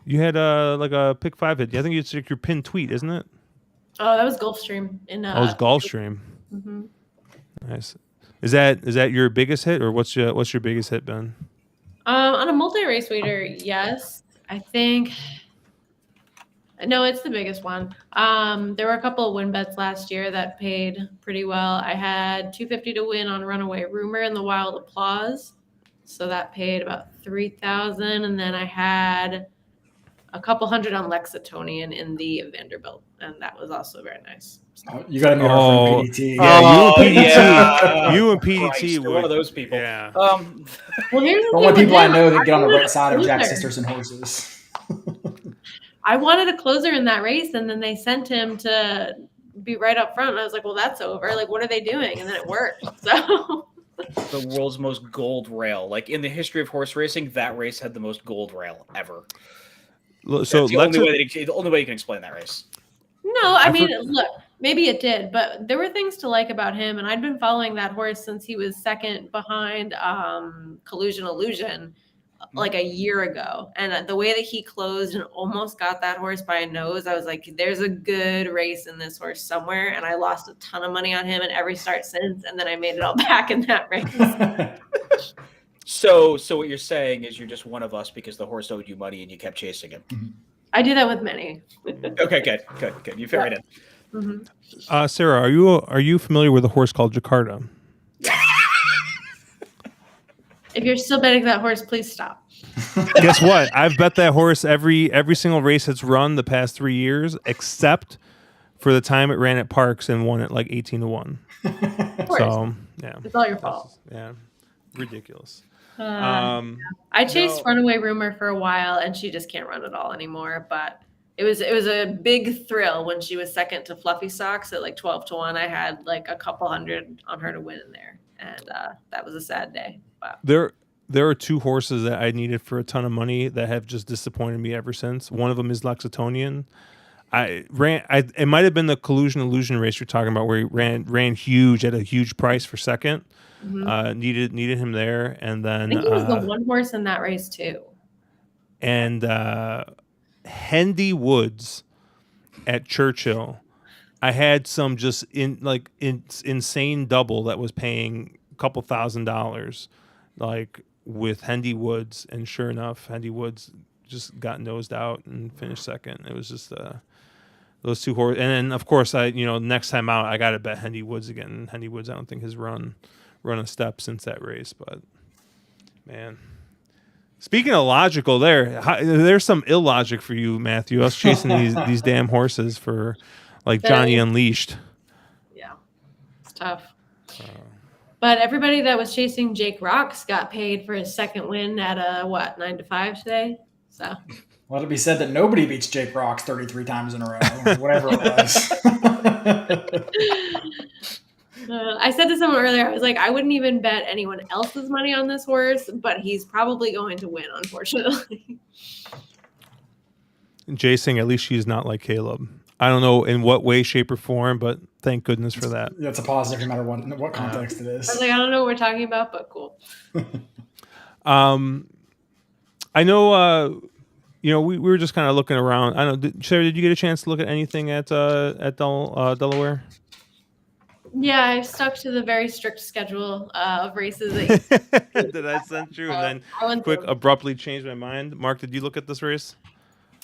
You had like a pick 5 hit. I think it's your pinned tweet, isn't it? Oh, that was Gulfstream. It was Gulfstream. Mm-hmm. Nice. Is that your biggest hit, or what's your biggest hit been? On a multi-race wager, yes. I think. No, it's the biggest one. There were a couple of win bets last year that paid pretty well. I had $250 to win on Runaway Rumor and the Wild Applause, so that paid about $3,000, and then I had a couple hundred on Lexitonian in the Vanderbilt, and that was also very nice. Oh, you got to meet our friend PDT. Yeah, you and PDT Christ, were one of those people. Yeah. Well, here's the The only thing with people I him, know that get on the wanted right a side of Jack closer. Sisters and Horses. I wanted a closer in that race, and then they sent him to be right up front. And I was like, well, that's over. Like, what are they doing? And then it worked. So The world's most gold rail. Like in the history of horse racing, that race had the most gold rail ever. So That's the only way you can explain that race. no, I mean, look, maybe it did, but there were things to like about him, and I'd been following that horse since he was second behind Collusion Illusion like a year ago. And the way that he closed and almost got that horse by a nose, I was like, there's a good race in this horse somewhere. And I lost a ton of money on him in every start since, and then I made it all back in that race. So what you're saying is you're just one of us because the horse owed you money and you kept chasing him. I do that with many. Okay, good. You fit right in. Mm-hmm. Sarah, are you familiar with a horse called Jakarta? If you're still betting that horse, please stop. Guess what? I've bet that horse every single race it's run the past 3 years, except for the time it ran at Parks and won it like 18 to 1. So Yeah, It's all your fault. Yeah, ridiculous. I chased Runaway Rumor for a while, and she just can't run at all anymore. But it was a big thrill when she was second to Fluffy Socks at like 12-1. I had like a couple hundred on her to win in there, and that was a sad day. But there are two horses that I needed for a ton of money that have just disappointed me ever since. One of them is Lexitonian. It might have been the Collusion Illusion race you're talking about, where he ran huge at a huge price for second. Needed him there, and then I think he was the one horse in that race too. And Hendy Woods at Churchill, I had some just insane double that was paying a couple $1,000, like with Hendy Woods, and sure enough, Hendy Woods just got nosed out and finished second. It was just those two horses, and then of course next time out I got to bet Hendy Woods again. Hendy Woods, I don't think has run a step since that race, but man. Speaking of logical, there's some illogic for you, Matthew. Us chasing these damn horses for like Johnny Unleashed. Yeah, it's tough. But everybody that was chasing Jake Rocks got paid for his second win at 9 to 5 today. So let it be said that nobody beats Jake Rocks 33 times in a row, whatever it was. I said to someone earlier, I was like, I wouldn't even bet anyone else's money on this horse, but he's probably going to win, unfortunately. Jason, at least she's not like Caleb. I don't know in what way, shape, or form, but thank goodness for that. That's a positive no matter what context it is. I was like, I don't know what we're talking about, but cool. I know, we were just kind of looking around. I don't know, Sarah, did you get a chance to look at anything at Delaware? Yeah, I stuck to the very strict schedule of races. Did I send you and then abruptly changed my mind? Mark, did you look at this race?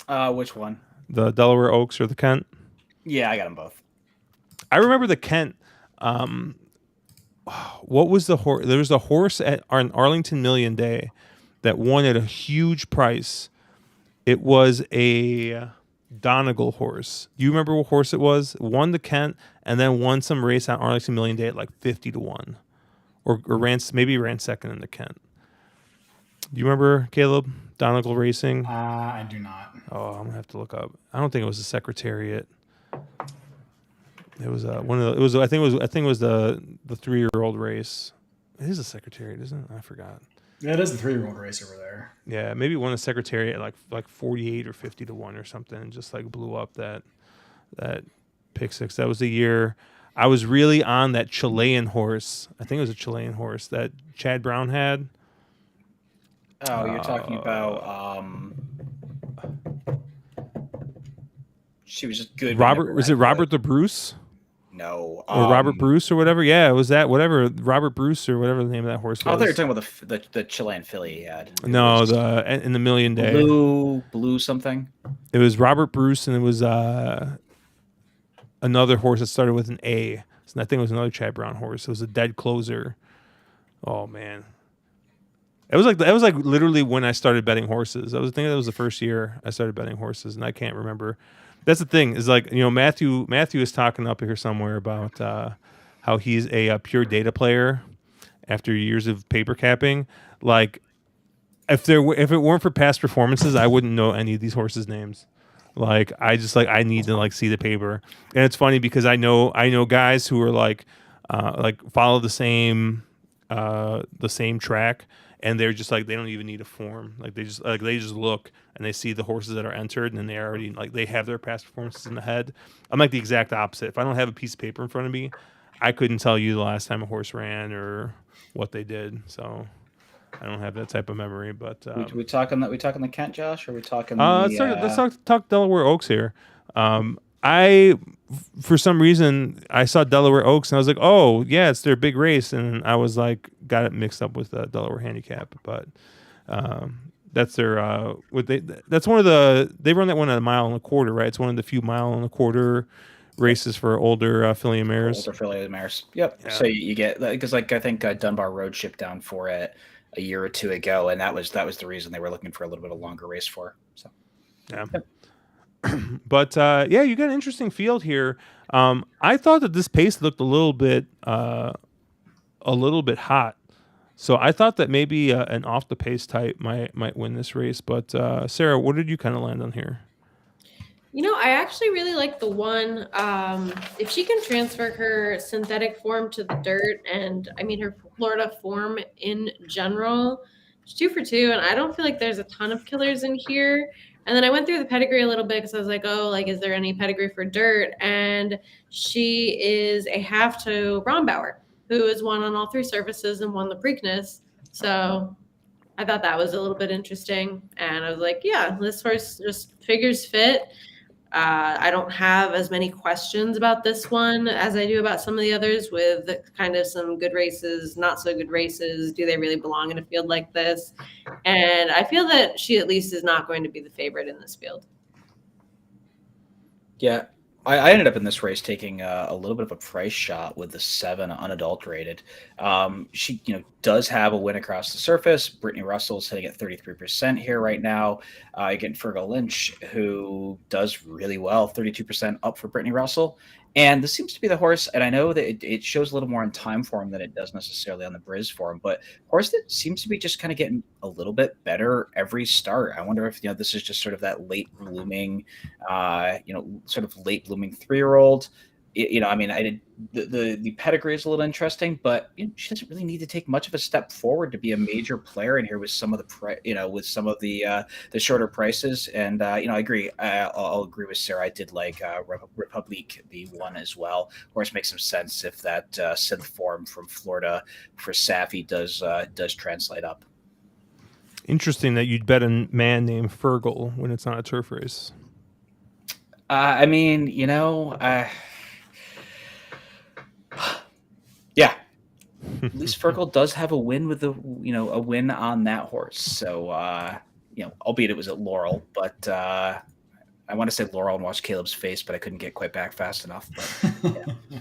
Which one? The Delaware Oaks or the Kent? Yeah, I got them both. I remember the Kent. What was the horse? There was a horse at Arlington Million Day that won at a huge price. It was a Donegal horse. Do you remember what horse it was? Won the Kent and then won some race on Arlington Million Day at like 50-1, or ran second in the Kent. Do you remember, Caleb? Donegal Racing? I do not. Oh, I'm gonna have to look up. I don't think it was the Secretariat. It was one of the. It was. I think it was the 3-year-old race. It is a Secretariat, isn't it? I forgot. Yeah, it is the 3-year-old race over there. Yeah, maybe won a Secretariat at like 48 or 50-1 or something, and just like blew up that pick six. That was the year I was really on that Chilean horse. I think it was a Chilean horse that Chad Brown had. Oh, you're talking about she was just good. Was it Robert the Bruce? No. Or Robert Bruce or whatever? Yeah, it was that, whatever. Robert Bruce or whatever the name of that horse was. I thought you were talking about the Chilean filly he had. No, in the Million Day. Blue something? It was Robert Bruce, and it was another horse that started with an A. So I think it was another Chad Brown horse. It was a Dead Closer. Oh, man. It was like literally when I started betting horses. I was thinking that was the first year I started betting horses, and I can't remember. That's the thing is like, Matthew is talking up here somewhere about how he's a pure data player after years of paper capping. Like if it weren't for past performances, I wouldn't know any of these horses' names. Like I need to like see the paper. And it's funny because I know guys who are like follow the same track. And they're just like, they don't even need a form. Like they just look and they see the horses that are entered, and then they already like they have their past performances in the head. I'm like the exact opposite. If I don't have a piece of paper in front of me, I couldn't tell you the last time a horse ran or what they did. So I don't have that type of memory. But we talking the Kent, Josh, or are we talking? Let's talk Delaware Oaks here. For some reason, I saw Delaware Oaks, and I was like, oh, yeah, it's their big race. And I was like, got it mixed up with Delaware Handicap. But that's their, that's one of they run that one at 1.25 miles, right? It's one of the few 1.25 races for older filly mares. Older filly mares. Yep. Yeah. So you get, because like I think Dunbar Road shipped down for it a year or two ago, and that was the reason they were looking for a little bit of longer race for. So, yeah. Yep. But you got an interesting field here. I thought that this pace looked a little bit a little bit hot. So I thought that maybe an off the pace type might win this race. But Sarah, what did you kind of land on here? I actually really like the one. If she can transfer her synthetic form to the dirt, and I mean her Florida form in general, she's 2 for 2, and I don't feel like there's a ton of killers in here. And then I went through the pedigree a little bit because I was like, oh, like, is there any pedigree for dirt? And she is a half to Rombauer, who has won on all 3 surfaces and won the Preakness. So I thought that was a little bit interesting. And I was like, yeah, this horse just figures fit. I don't have as many questions about this one as I do about some of the others, with kind of some good races, not so good races. Do they really belong in a field like this? And I feel that she at least is not going to be the favorite in this field. Yeah, I ended up in this race taking a little bit of a price shot with the 7 unadulterated. She, does have a win across the surface. Brittany Russell's sitting at 33% here right now. Again, Fergal Lynch, who does really well, 32% up for Brittany Russell. And this seems to be the horse, and I know that it shows a little more in time form than it does necessarily on the Briz form, but horse that seems to be just kind of getting a little bit better every start. I wonder if this is just sort of that late blooming, sort of late blooming 3-year-old. I mean, the pedigree is a little interesting, but she doesn't really need to take much of a step forward to be a major player in here with some of the the shorter prices. And I agree. I'll agree with Sarah. I did like Republique the one as well. Horse makes some sense if that synth form from Florida for Safi does translate up. Interesting that you'd bet a man named Fergal when it's not a turf race. I mean, yeah. At least Fergal does have a win with a win on that horse. So, albeit it was at Laurel, but I want to say Laurel and watch Caleb's face, but I couldn't get quite back fast enough. But, yeah.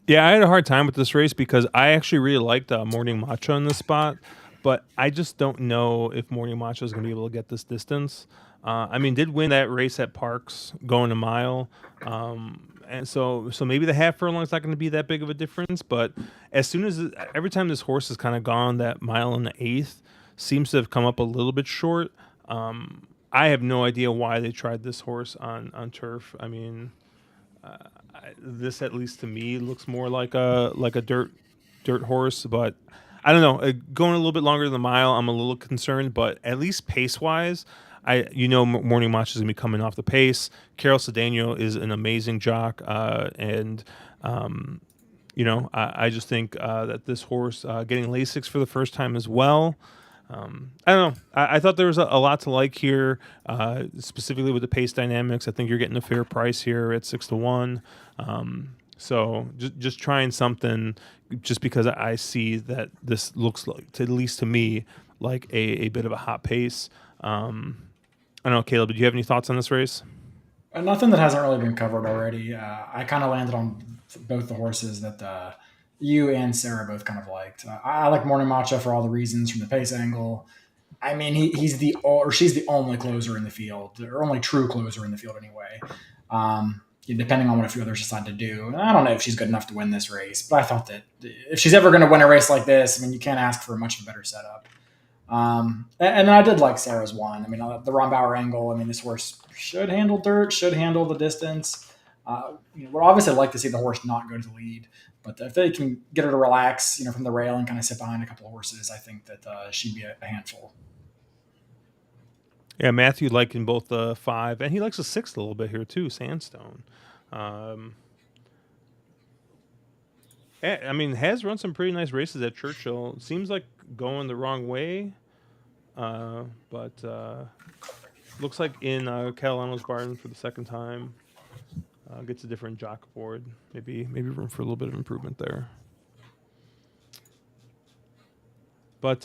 Yeah, I had a hard time with this race because I actually really liked Morning Matcha in this spot, but I just don't know if Morning Matcha is going to be able to get this distance. I mean, did win that race at Parks going a mile. And so maybe the half furlong is not going to be that big of a difference. But as soon as every time this horse has kind of gone that mile and the eighth, seems to have come up a little bit short. I have no idea why they tried this horse on turf. I mean, this at least to me looks more like a dirt horse, but I don't know. Going a little bit longer than the mile, I'm a little concerned. But at least pace wise, Morning Match is going to be coming off the pace. Carol Cedeno is an amazing jock, and I just think that this horse getting Lasix for the first time as well. I don't know. I thought there was a lot to like here, specifically with the pace dynamics. I think you're getting a fair price here at 6-1. So just trying something, just because I see that this looks like, at least to me, like a bit of a hot pace. I don't know, Caleb, did you have any thoughts on this race? Nothing that hasn't really been covered already. I kind of landed on both the horses that you and Sarah both kind of liked. I like Morning Matcha for all the reasons from the pace angle. I mean, she's the only closer in the field, or only true closer in the field anyway. Depending on what a few others decide to do. And I don't know if she's good enough to win this race, but I thought that if she's ever going to win a race like this, I mean, you can't ask for much of a better setup. And then I did like Sarah's one. I mean, the Rombauer angle. I mean, this horse should handle dirt, should handle the distance. We'd obviously like to see the horse not go to the lead, but if they can get her to relax, from the rail and kind of sit behind a couple of horses, I think that she'd be a handful. Yeah, Matthew liking both the 5, and he likes the 6 a little bit here too, Sandstone. I mean, has run some pretty nice races at Churchill. Seems like going the wrong way, but looks like in Catalano's barn for the second time. Gets a different jock board. Maybe room for a little bit of improvement there. But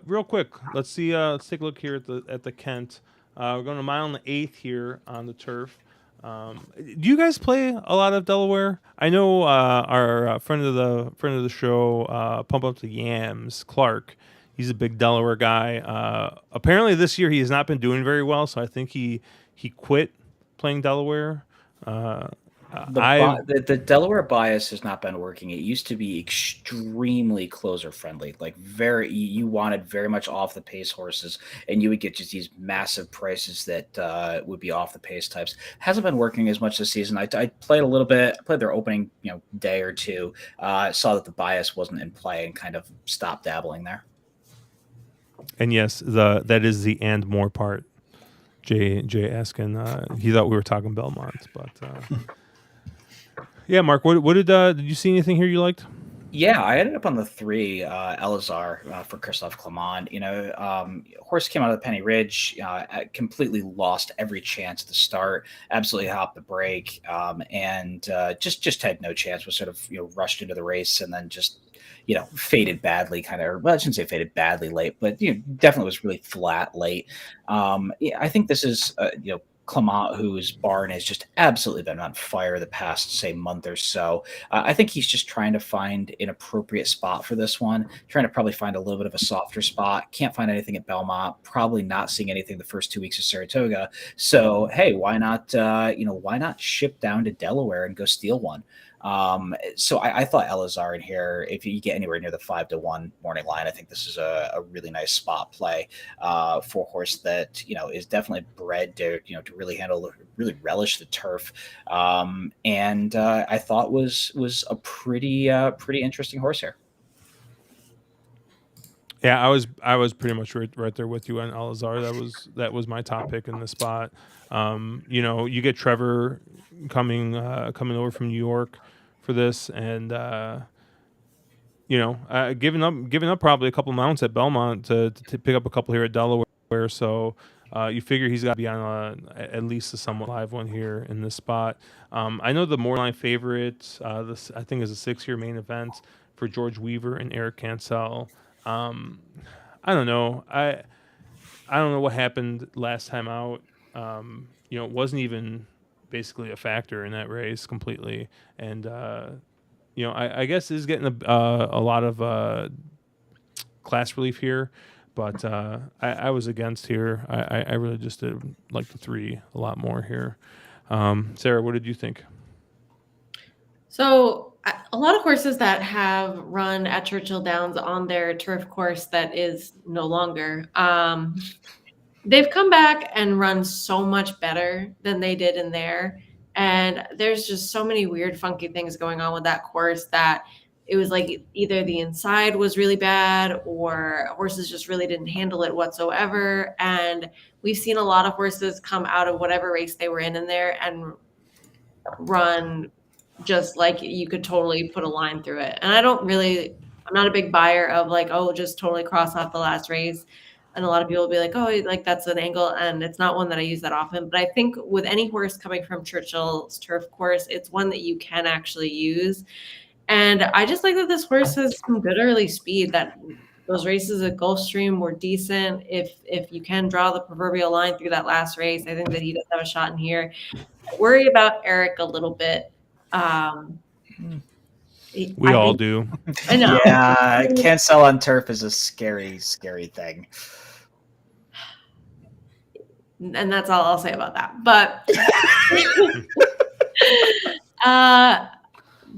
real quick, let's see. Let's take a look here at the Kent. We're going a mile and the 8th here on the turf. Do you guys play a lot of Delaware? I know our friend of the show, Pump Up the Yams, Clark. He's a big Delaware guy. Apparently this year he has not been doing very well, so I think he quit playing Delaware. The Delaware bias has not been working. It used to be extremely closer friendly, like you wanted very much off the pace horses, and you would get just these massive prices that would be off the pace types. Hasn't been working as much this season. I played a little bit. I played their opening day or two. Saw that the bias wasn't in play and kind of stopped dabbling there. And yes, that is the and more part. Jay asking, he thought we were talking Belmont, but yeah, Mark, what did you see anything here you liked? Yeah, I ended up on the 3 Elazar for Christophe Clement. Horse came out of the Penny Ridge, completely lost every chance to start, absolutely hopped the break, and just had no chance. Was sort of rushed into the race and then just faded badly, well, I shouldn't say faded badly late, but definitely was really flat late. I think this is Clement, whose barn has just absolutely been on fire the past, say, month or so. I think he's just trying to find an appropriate spot for this one, trying to probably find a little bit of a softer spot. Can't find anything at Belmont, probably not seeing anything the first 2 weeks of Saratoga. So, hey, why not ship down to Delaware and go steal one? So I thought Elazar in here, if you get anywhere near the 5-1 morning line, I think this is a really nice spot play for a horse that is definitely bred to really relish the turf, and I thought was a pretty interesting horse here. Yeah, I was pretty much right there with you on Elazar. That was my top pick in the spot. You get Trevor coming over from New York for this, and giving up probably a couple mounts at Belmont to pick up a couple here at Delaware. So you figure he's got to be on at least a somewhat live one here in this spot. I know the Moorline favorite, this I think is a 6-year main event for George Weaver and Eric Cancel. I don't know. I don't know what happened last time out. It wasn't even basically a factor in that race completely, and I guess is getting a lot of class relief here, but I was against here. I really just did like the 3 a lot more here. Sarah, what did you think? So a lot of horses that have run at Churchill Downs on their turf course that is no longer, they've come back and run so much better than they did in there. And there's just so many weird, funky things going on with that course that it was like either the inside was really bad or horses just really didn't handle it whatsoever. And we've seen a lot of horses come out of whatever race they were in there and run just like you could totally put a line through it. And I'm not a big buyer of like, oh, just totally cross off the last race. And a lot of people will be like, oh, like that's an angle. And it's not one that I use that often. But I think with any horse coming from Churchill's turf course, it's one that you can actually use. And I just like that this horse has some good early speed, that those races at Gulfstream were decent. If you can draw the proverbial line through that last race, I think that he does have a shot in here. I worry about Eric a little bit. We all do. I know. Yeah, Cancel on turf is a scary, scary thing. And that's all I'll say about that. But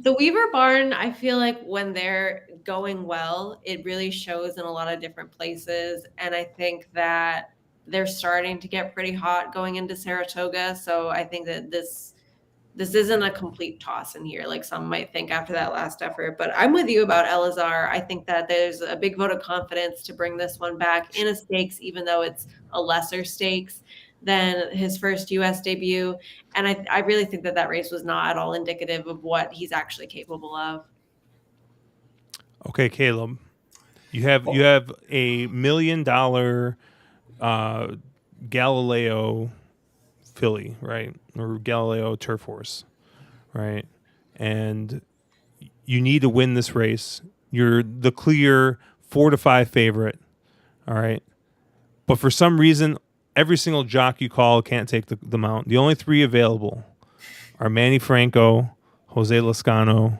the Weaver barn, I feel like when they're going well, it really shows in a lot of different places. And I think that they're starting to get pretty hot going into Saratoga. So I think that this isn't a complete toss in here, like some might think after that last effort. But I'm with you about Elazar. I think that there's a big vote of confidence to bring this one back in a stakes, even though it's a lesser stakes than his first U.S. debut. And I really think that race was not at all indicative of what he's actually capable of. Okay, Caleb, you have $1 million Galileo filly, right? Or Galileo turf horse, right? And you need to win this race. You're the clear 4-5 favorite, all right? But for some reason, every single jock you call can't take the mount. The only 3 available are Manny Franco, Jose Lascano,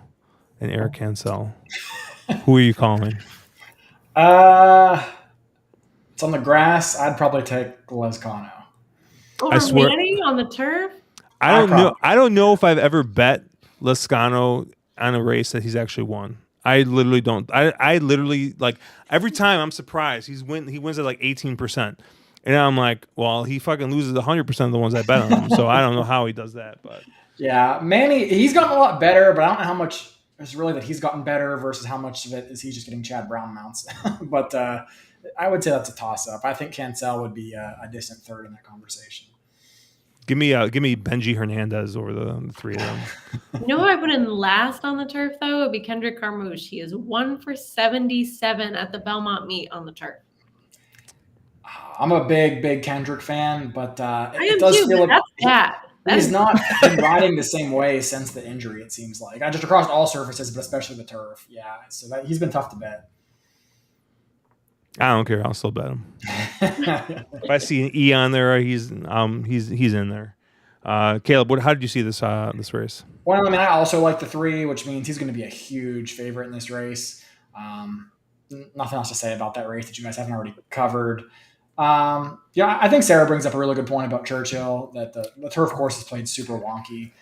and Eric Cancel. Who are you calling? It's on the grass. I'd probably take Lascano. Over Manny on the turf? I don't know. I don't know if I've ever bet Lezcano on a race that he's actually won. I literally don't. I literally like every time I'm surprised he wins at like 18%. And I'm like, well, he fucking loses 100% of the ones I bet on him. So I don't know how he does that, but Yeah, Manny, he's gotten a lot better, but I don't know how much is really that he's gotten better versus how much of it is he just getting Chad Brown mounts. But I would say that's a toss up. I think Cancel would be a distant third in that conversation. give me Benji Hernandez over the three of them. You know who I put in last on the turf though? It would be Kendrick Carmouche. He is 1 for 77 at the Belmont meet on the turf. I'm a big Kendrick fan, but it does feel like that's bad. He's not been riding the same way since the injury, it seems like. Just across all surfaces, but especially the turf. Yeah, so he's been tough to bet. I don't care. I'll still bet him. If I see an E on there, he's in there. Caleb, how did you see this race? Well, I mean, I also like the 3, which means he's going to be a huge favorite in this race. Nothing else to say about that race that you guys haven't already covered. I think Sarah brings up a really good point about Churchill, that the turf course is played super wonky.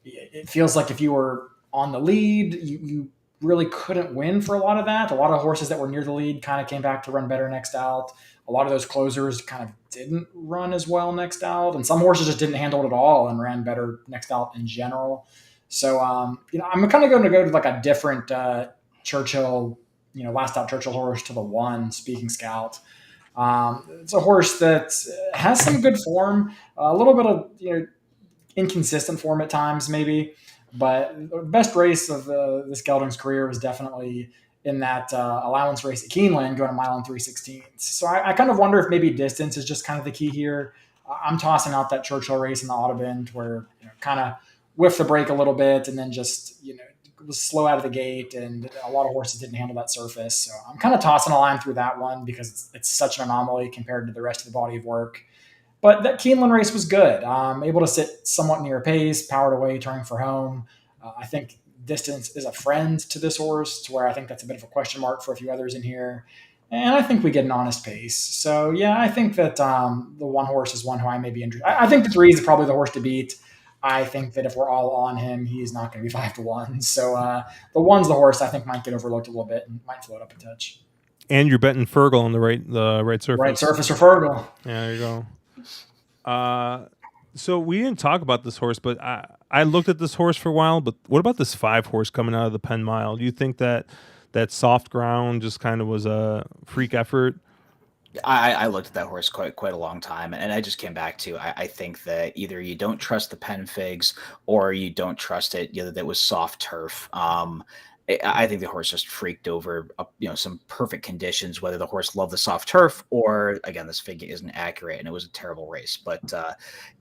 It feels like if you were on the lead, you really couldn't win for a lot of that. A lot of horses that were near the lead kind of came back to run better next out. A lot of those closers kind of didn't run as well next out. And some horses just didn't handle it at all and ran better next out in general. So, I'm kind of going to go to like a different Churchill, last out Churchill horse to the 1, Speaking Scout. It's a horse that has some good form, a little bit of inconsistent form at times maybe, but the best race of this gelding's career was definitely in that allowance race at Keeneland going a mile and 3/16. So I kind of wonder if maybe distance is just kind of the key here. I'm tossing out that Churchill race in the Audubon where kind of whiffed the brake a little bit and then just was slow out of the gate, and a lot of horses didn't handle that surface. So I'm kind of tossing a line through that one because it's such an anomaly compared to the rest of the body of work. But that Keeneland race was good. Able to sit somewhat near pace, powered away, turning for home. I think distance is a friend to this horse, to where I think that's a bit of a question mark for a few others in here. And I think we get an honest pace. So, yeah, I think that the 1 horse is one who I may be interested. I think the 3 is probably the horse to beat. I think that if we're all on him, he's not going to be 5-1. So the 1's the horse I think might get overlooked a little bit and might float up a touch. And you're betting Fergal on the right surface. Right surface for Fergal. Yeah, there you go. So we didn't talk about this horse, but I looked at this horse for a while. But what about this 5 horse coming out of the Penn Mile? Do you think that soft ground just kind of was a freak effort? I looked at that horse quite a long time, and I just came back to I think that either you don't trust the Penn Figs or you don't trust it. That was soft turf. I think the horse just freaked over some perfect conditions, whether the horse loved the soft turf or, again, this figure isn't accurate and it was a terrible race. But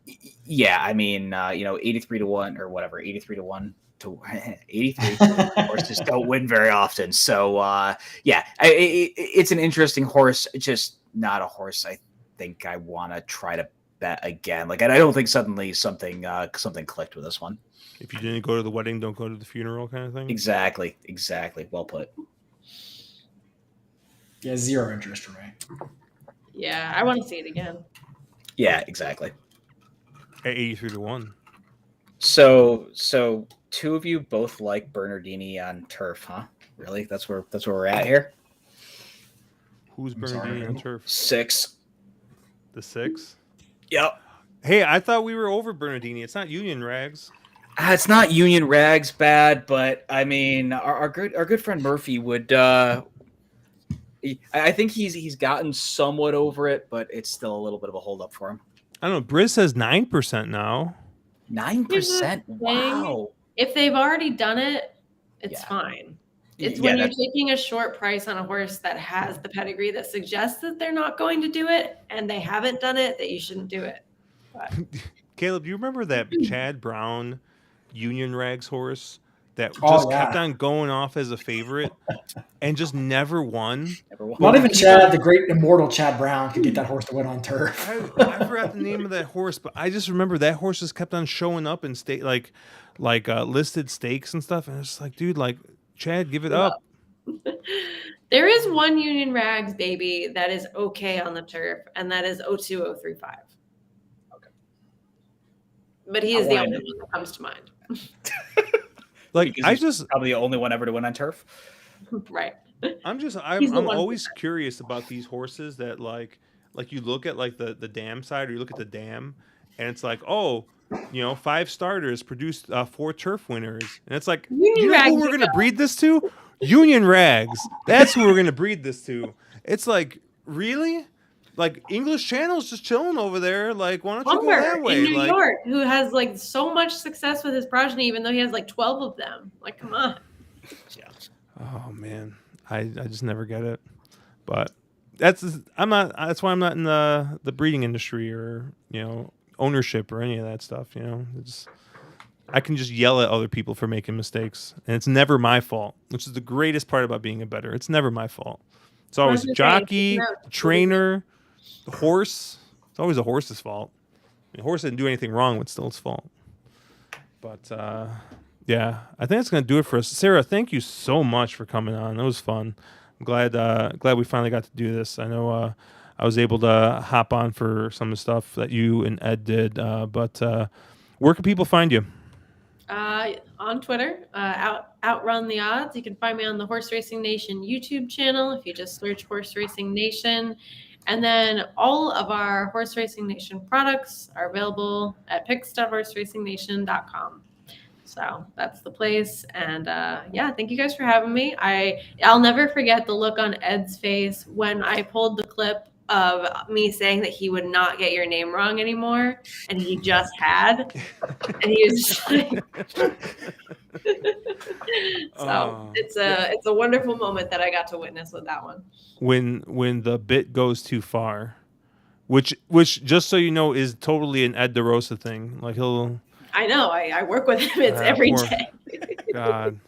83-1 or whatever, 83-1 to 83 horses don't win very often. So it's an interesting horse, just not a horse I think I want to try to bet again. Like, and I don't think suddenly something clicked with this one. If you didn't go to the wedding, don't go to the funeral, kind of thing. Exactly. Well put. Yeah, 0 interest for me. Yeah, I want to see it again. Yeah, exactly. At 83-1. So 2 of you both like Bernardini on turf, huh? Really? That's where we're at here. Who's Bernardini on turf? 6. The 6. Yep. Hey, I thought we were over Bernardini. It's not Union Rags. It's not Union Rags bad, but I mean, our good friend Murphy would. I think he's gotten somewhat over it, but it's still a little bit of a holdup for him. I don't know. Briz says 9% now. 9%. Wow. If they've already done it, it's fine. It's when you're taking a short price on a horse that has the pedigree that suggests that they're not going to do it, and they haven't done it, that you shouldn't do it. But. Caleb, do you remember that Chad Brown Union Rags horse that just kept on going off as a favorite and just never won? Not even Chad, the great immortal Chad Brown, could get that horse to win on turf. I forgot the name of that horse, but I just remember that horse just kept on showing up in state like listed stakes and stuff, and it's like, dude, like, Chad, give it up. There is one Union Rags baby that is okay on the turf, and that is 02035. but he is the only one that comes to mind. Like Because he's probably the only one ever to win on turf. Right. I'm always curious about these horses that like you look at like the dam side, or you look at the dam, and it's like, oh, 5 starters produced 4 turf winners, and it's like, Union you know who Rags we're gonna breed this to? Union Rags. That's who we're gonna breed this to. It's like, really? Like English Channel's just chilling over there. Like, why don't you go Humber that way? in New Like, York, who has like so much success with his progeny, even though he has like 12 of them. Like, come on. Yeah. oh man, I just never get it. But that's why I'm not in the breeding industry, or ownership, or any of that stuff. I can just yell at other people for making mistakes, and it's never my fault, which is the greatest part about being a bettor. It's never my fault. It's always the jockey, the trainer, the horse. It's always the horse's fault. The horse didn't do anything wrong, but it's still its fault. But yeah, I think that's gonna do it for us. Sara, thank you so much for coming on. It was fun. I'm glad we finally got to do this. I know I was able to hop on for some of the stuff that you and Ed did, but where can people find you? On Twitter, outrun the odds. You can find me on the Horse Racing Nation YouTube channel if you just search Horse Racing Nation. And then all of our Horse Racing Nation products are available at picks.horseracingnation.com. So that's the place. And yeah, thank you guys for having me. I'll never forget the look on Ed's face when I pulled the clip of me saying that he would not get your name wrong anymore, and he just had, and he was just like, it's a wonderful moment that I got to witness with that one. When the bit goes too far, which just so you know is totally an Ed DeRosa thing. Like I know. I work with him. It's every day. God.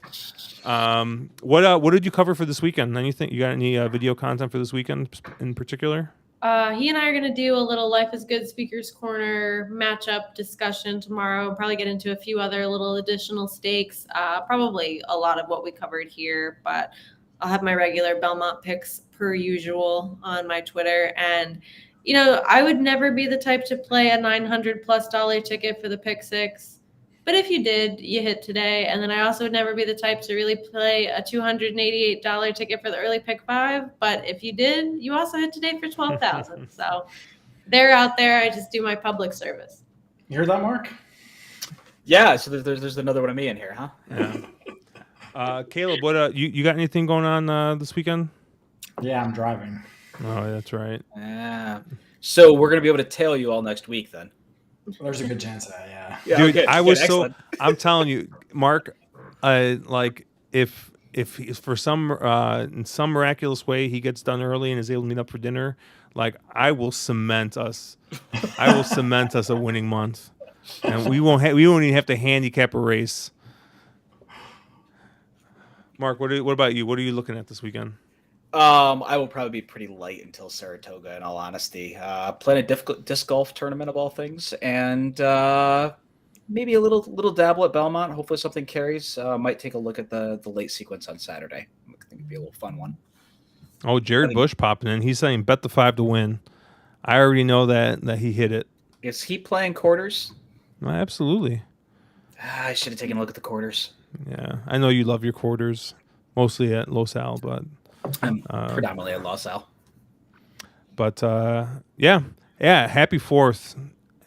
What did you cover for this weekend? Anything? You got any video content for this weekend in particular? He and I are going to do a little Life is Good Speakers Corner matchup discussion tomorrow. Probably get into a few other little additional stakes. Probably a lot of what we covered here, but I'll have my regular Belmont picks per usual on my Twitter. And I would never be the type to play a $900+ ticket for the pick six. But if you did, you hit today. And then I also would never be the type to really play a $288 ticket for the early pick 5. But if you did, you also hit today for $12,000. So they're out there. I just do my public service. You heard that, Mark? Yeah. So there's another one of me in here, huh? Yeah. Caleb, what you got anything going on this weekend? Yeah, I'm driving. Oh, that's right. Yeah. So we're gonna be able to tail you all next week then. There's a good chance of that, yeah. Dude, okay, I was excellent. I'm telling you, Mark, like if for some in some miraculous way he gets done early and is able to meet up for dinner, like I will cement us a winning month, and we won't even have to handicap a race. Mark, what about you? What are you looking at this weekend? I will probably be pretty light until Saratoga, in all honesty. Playing a disc golf tournament of all things, and maybe a little dabble at Belmont. Hopefully something carries. Might take a look at the late sequence on Saturday. I think it'd be a little fun one. Oh, Jared Bush popping in. He's saying bet the 5 to win. I already know that he hit it. Is he playing quarters? Absolutely. I should have taken a look at the quarters. Yeah, I know you love your quarters, mostly at Los Al, but I'm predominantly at Los Al. But yeah. Happy 4th.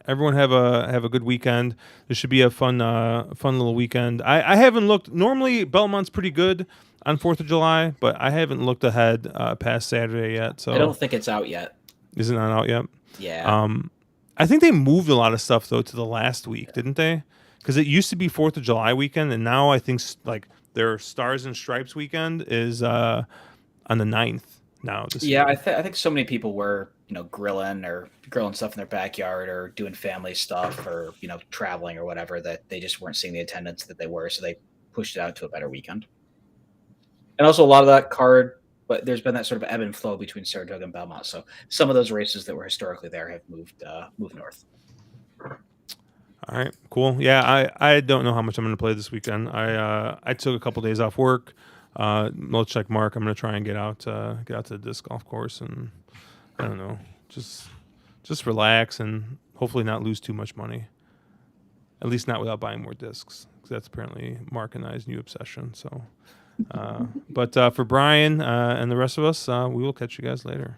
Everyone have a good weekend. This should be a fun little weekend. I haven't looked. Normally Belmont's pretty good on 4th of July, but I haven't looked ahead past Saturday yet. So I don't think it's out yet. Is it not out yet? Yeah. I think they moved a lot of stuff though to the last week, didn't they? Because it used to be 4th of July weekend, and now I think like their Stars and Stripes weekend is on the 9th now. Yeah, I think so many people were grilling stuff in their backyard or doing family stuff or traveling or whatever, that they just weren't seeing the attendance that they were, so they pushed it out to a better weekend. And also a lot of that card, but there's been that sort of ebb and flow between Saratoga and Belmont, so some of those races that were historically there have moved north. All right, cool. Yeah, I don't know how much I'm going to play this weekend. I took a couple days off work. Much like Mark, I'm going to try and get out to the disc golf course, and I don't know, just relax and hopefully not lose too much money. At least not without buying more discs, because that's apparently Mark and I's new obsession. So, but for Brian and the rest of us, we will catch you guys later.